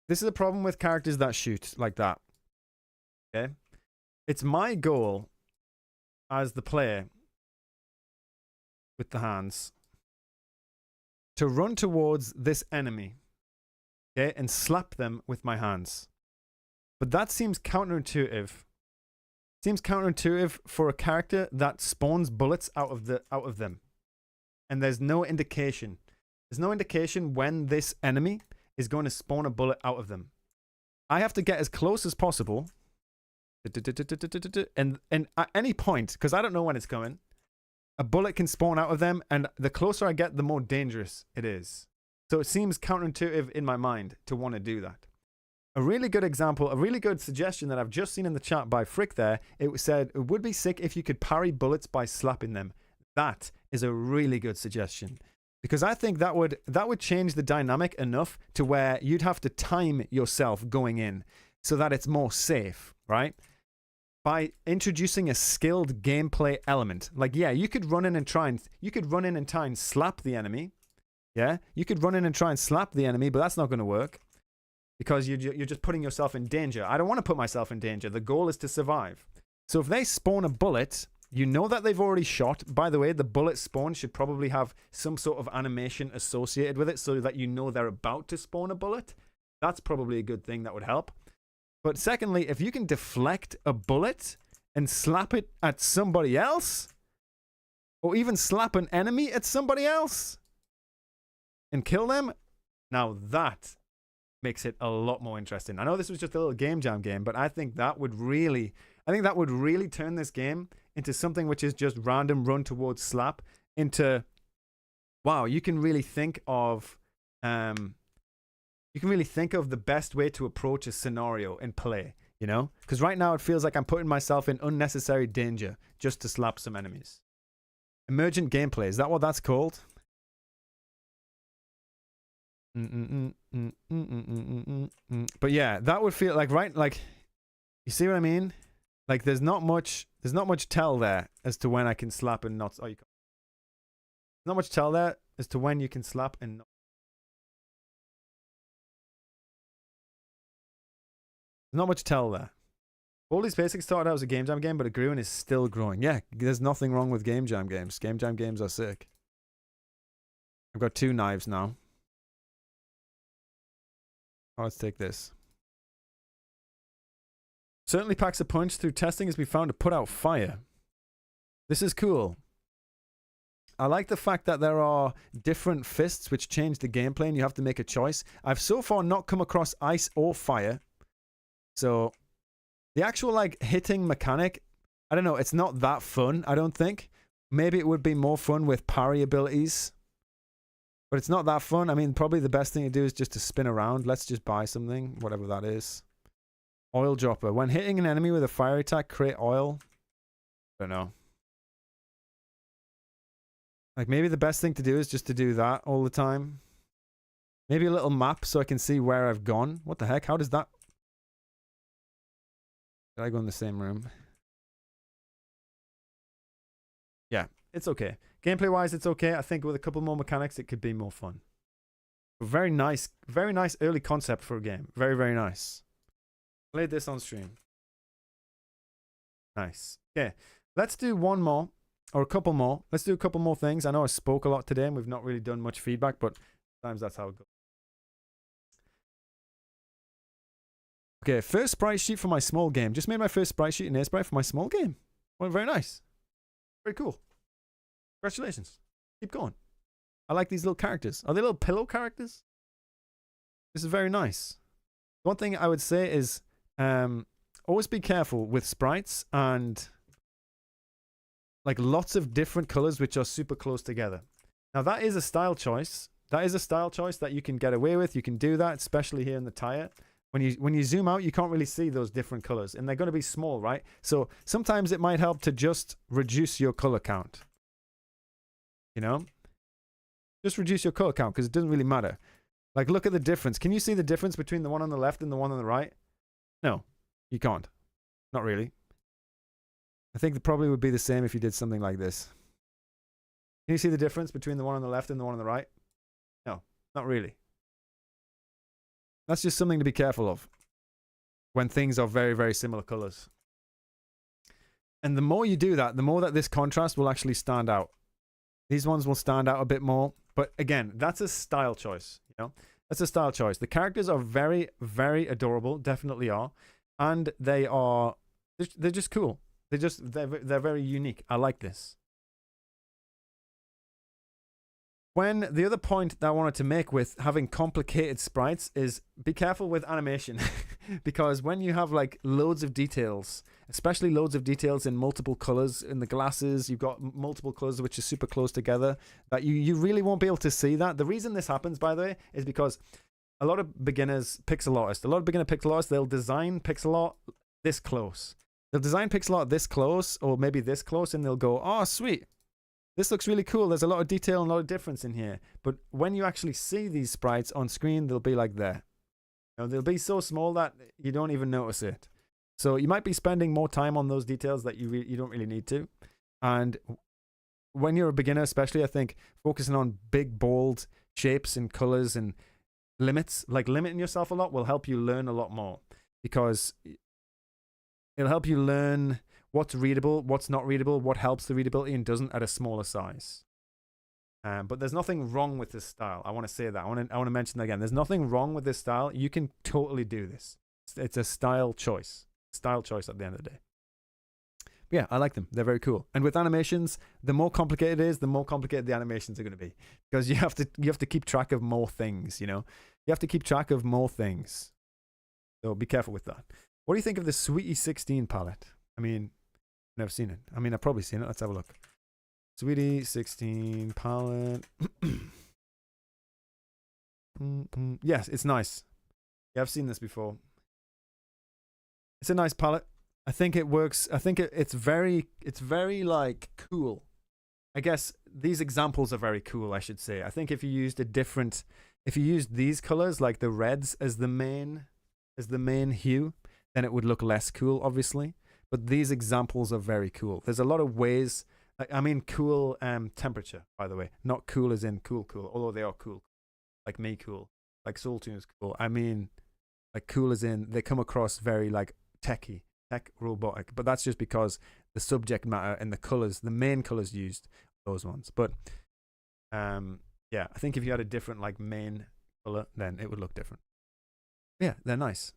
This is a problem with characters that shoot like that. Okay? It's my goal as the player with the hands to run towards this enemy, okay, and slap them with my hands. But that seems counterintuitive. Seems counterintuitive for a character that spawns bullets out of them. And there's no indication. There's no indication when this enemy is going to spawn a bullet out of them. I have to get as close as possible. And at any point, because I don't know when it's coming, a bullet can spawn out of them, and the closer I get, the more dangerous it is. So it seems counterintuitive in my mind to want to do that. A really good example, a really good suggestion that I've just seen in the chat by Frick there, it said, it would be sick if you could parry bullets by slapping them. That is a really good suggestion. Because I think that would change the dynamic enough to where you'd have to time yourself going in so that it's more safe, right? By introducing a skilled gameplay element. Like, yeah, you could run in and try and slap the enemy. Yeah, you could run in and try and slap the enemy, but that's not going to work because you're just putting yourself in danger. I don't want to put myself in danger. The goal is to survive. So if they spawn a bullet, you know that they've already shot. By the way, the bullet spawn should probably have some sort of animation associated with it so that you know they're about to spawn a bullet. That's probably a good thing that would help. But secondly, if you can deflect a bullet and slap it at somebody else, or even slap an enemy at somebody else and kill them, now that makes it a lot more interesting. I know this was just a little game jam game, but I think that would really turn this game into something which is just random run towards slap into, wow, you can really think of you can really think of the best way to approach a scenario in play, you know? Because right now it feels like I'm putting myself in unnecessary danger just to slap some enemies. Emergent gameplay, is that what that's called? But yeah, that would feel like, right, like, you see what I mean? Like, there's not much tell there as to when I can slap and not. Oh, you can't. There's not much tell there as to when you can slap and not. There's not much tell there. All these basics started out as a Game Jam game, but it grew and is still growing. Yeah, there's nothing wrong with Game Jam games. Game Jam games are sick. I've got 2 knives now. Oh, let's take this. Certainly packs a punch. Through testing has been found to put out fire. This is cool. I like the fact that there are different fists which change the gameplay and you have to make a choice. I've so far not come across ice or fire. So the actual like hitting mechanic, I don't know, it's not that fun, I don't think. Maybe it would be more fun with parry abilities. But it's not that fun. I mean, probably the best thing to do is just to spin around. Let's just buy something, whatever that is. Oil dropper. When hitting an enemy with a fire attack, create oil. I don't know. Like, maybe the best thing to do is just to do that all the time. Maybe a little map so I can see where I've gone. What the heck? How does that... Did I go in the same room? Yeah, it's okay. Gameplay-wise, it's okay. I think with a couple more mechanics, it could be more fun. Very nice early concept for a game. Very, very nice. Played this on stream. Nice. Okay, let's do one more. Or a couple more. Let's do a couple more things. I know I spoke a lot today and we've not really done much feedback, but sometimes that's how it goes. Okay, first sprite sheet for my small game. Just made my first sprite sheet in Airsprite for my small game. Well, very nice. Very cool. Congratulations. Keep going. I like these little characters. Are they little pillow characters? This is very nice. One thing I would say is always be careful with sprites and like lots of different colors which are super close together. Now that is a style choice. That is a style choice that you can get away with. You can do that, especially here in the tire. When you zoom out, you can't really see those different colors, and they're going to be small, right? So sometimes it might help to just reduce your color count. You know? Just reduce your color count because it doesn't really matter. Like, look at the difference. Can you see the difference between the one on the left and the one on the right? No, you can't. Not really. I think it probably would be the same if you did something like this. Can you see the difference between the one on the left and the one on the right? No, not really. That's just something to be careful of when things are very, very similar colors. And the more you do that, the more that this contrast will actually stand out. These ones will stand out a bit more. But again, that's a style choice. You know, that's a style choice. The characters are very, very adorable. Definitely are. And they're just cool. They're very unique. I like this. When the other point that I wanted to make with having complicated sprites is be careful with animation because when you have like loads of details, especially loads of details in multiple colors in the glasses, you've got multiple colors which are super close together that you really won't be able to see that. The reason this happens, by the way, is because a lot of beginners, pixel artists, they'll design pixel art this close. They'll design pixel art this close or maybe this close and they'll go, oh, sweet. This looks really cool. There's a lot of detail and a lot of difference in here. But when you actually see these sprites on screen, they'll be like there. You know, they'll be so small that you don't even notice it. So you might be spending more time on those details that you don't really need to. And when you're a beginner, especially, I think focusing on big, bold shapes and colors and limits, like limiting yourself a lot, will help you learn a lot more. Because it'll help you learn what's readable, what's not readable, what helps the readability and doesn't at a smaller size. But there's nothing wrong with this style. I want to say that. I want to mention that again. There's nothing wrong with this style. You can totally do this. It's a style choice. Style choice at the end of the day. But yeah, I like them. They're very cool. And with animations, the more complicated it is, the more complicated the animations are going to be. Because you have to keep track of more things, you know? You have to keep track of more things. So be careful with that. What do you think of the Sweetie 16 palette? I mean, never seen it. I mean, I've probably seen it. Let's have a look. Sweetie 16 palette. Yes, it's nice. Yeah, I've seen this before. It's a nice palette. I think it works. I think it's very like cool. I guess these examples are very cool, I should say. I think if you used these colors, like the reds as the main hue, then it would look less cool, obviously. But these examples are very cool. There's a lot of ways. I mean, cool temperature, by the way. Not cool as in cool, although they are cool. Like me cool. Like Soul Tune's cool. I mean, like cool as in they come across very like tech robotic. But that's just because the subject matter and the colors, the main colors used, those ones. But yeah, I think if you had a different like main color, then it would look different. Yeah, they're nice.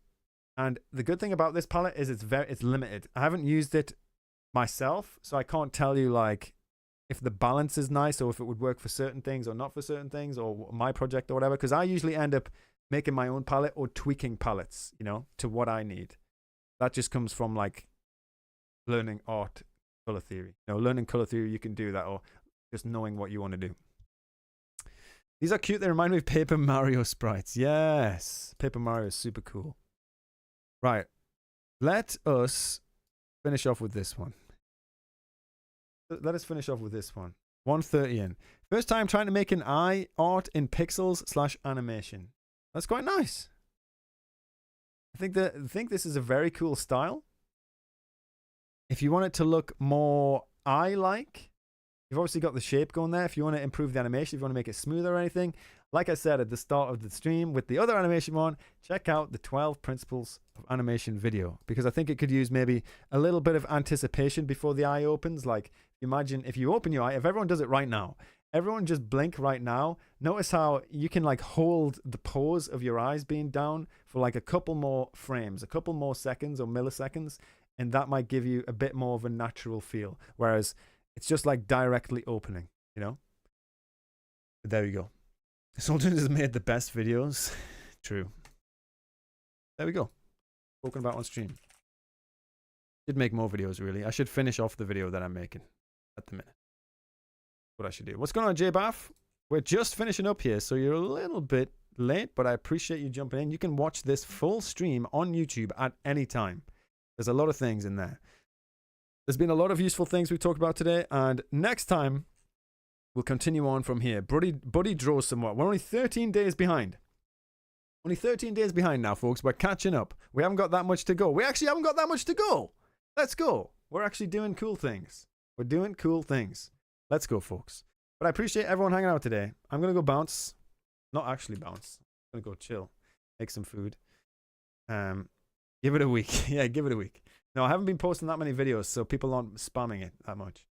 And the good thing about this palette is it's limited. I haven't used it myself, so I can't tell you like if the balance is nice or if it would work for certain things or not for certain things or my project or whatever, because I usually end up making my own palette or tweaking palettes, to what I need. That just comes from like learning art color theory. Learning color theory, you can do that, or just knowing what you want to do. These are cute. They remind me of Paper Mario sprites. Yes, Paper Mario is super cool. Right, let us finish off with this one. Let us finish off with this one. 1:30 in. First time trying to make an eye art in pixels/animation. That's quite nice. I think this is a very cool style. If you want it to look more eye-like, you've obviously got the shape going there. If you want to improve the animation, if you want to make it smoother or anything, like I said at the start of the stream with the other animation one, check out the 12 Principles of Animation video, because I think it could use maybe a little bit of anticipation before the eye opens. Like, imagine if you open your eye, if everyone does it right now, everyone just blink right now. Notice how you can like hold the pose of your eyes being down for like a couple more frames, a couple more seconds or milliseconds, and that might give you a bit more of a natural feel. Whereas it's just like directly opening, But there you go. Sultan has made the best videos. True. There we go. Spoken about on stream. Should make more videos, really. I should finish off the video that I'm making at the minute. What I should do. What's going on, J-Baff? We're just finishing up here, so you're a little bit late, but I appreciate you jumping in. You can watch this full stream on YouTube at any time. There's a lot of things in there. There's been a lot of useful things we've talked about today, and next time we'll continue on from here. Buddy draws some more. We're only 13 days behind. Only 13 days behind now, folks. We're catching up. We haven't got that much to go. We actually haven't got that much to go. Let's go. We're actually doing cool things. We're doing cool things. Let's go, folks. But I appreciate everyone hanging out today. I'm going to go bounce. Not actually bounce. I'm going to go chill. Make some food. Give it a week. Yeah, give it a week. No, I haven't been posting that many videos, so people aren't spamming it that much.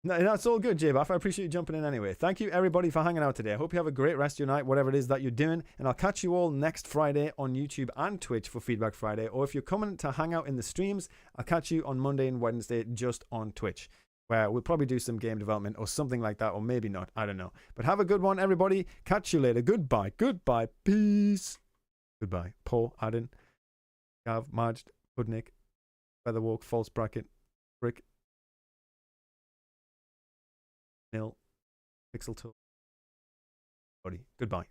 No, that's all good, J-Baff. I appreciate you jumping in anyway. Thank you, everybody, for hanging out today. I hope you have a great rest of your night, whatever it is that you're doing. And I'll catch you all next Friday on YouTube and Twitch for Feedback Friday. Or if you're coming to hang out in the streams, I'll catch you on Monday and Wednesday just on Twitch, where we'll probably do some game development or something like that, or maybe not. I don't know. But have a good one, everybody. Catch you later. Goodbye. Goodbye. Peace. Goodbye. Paul, Adam, Gav, Majd, Budnik, Featherwalk, False Bracket, Brick, Nil, Pixel Tool. Buddy. Goodbye.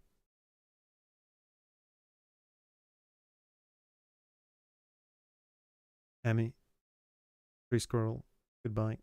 Emmy, Free Squirrel. Goodbye.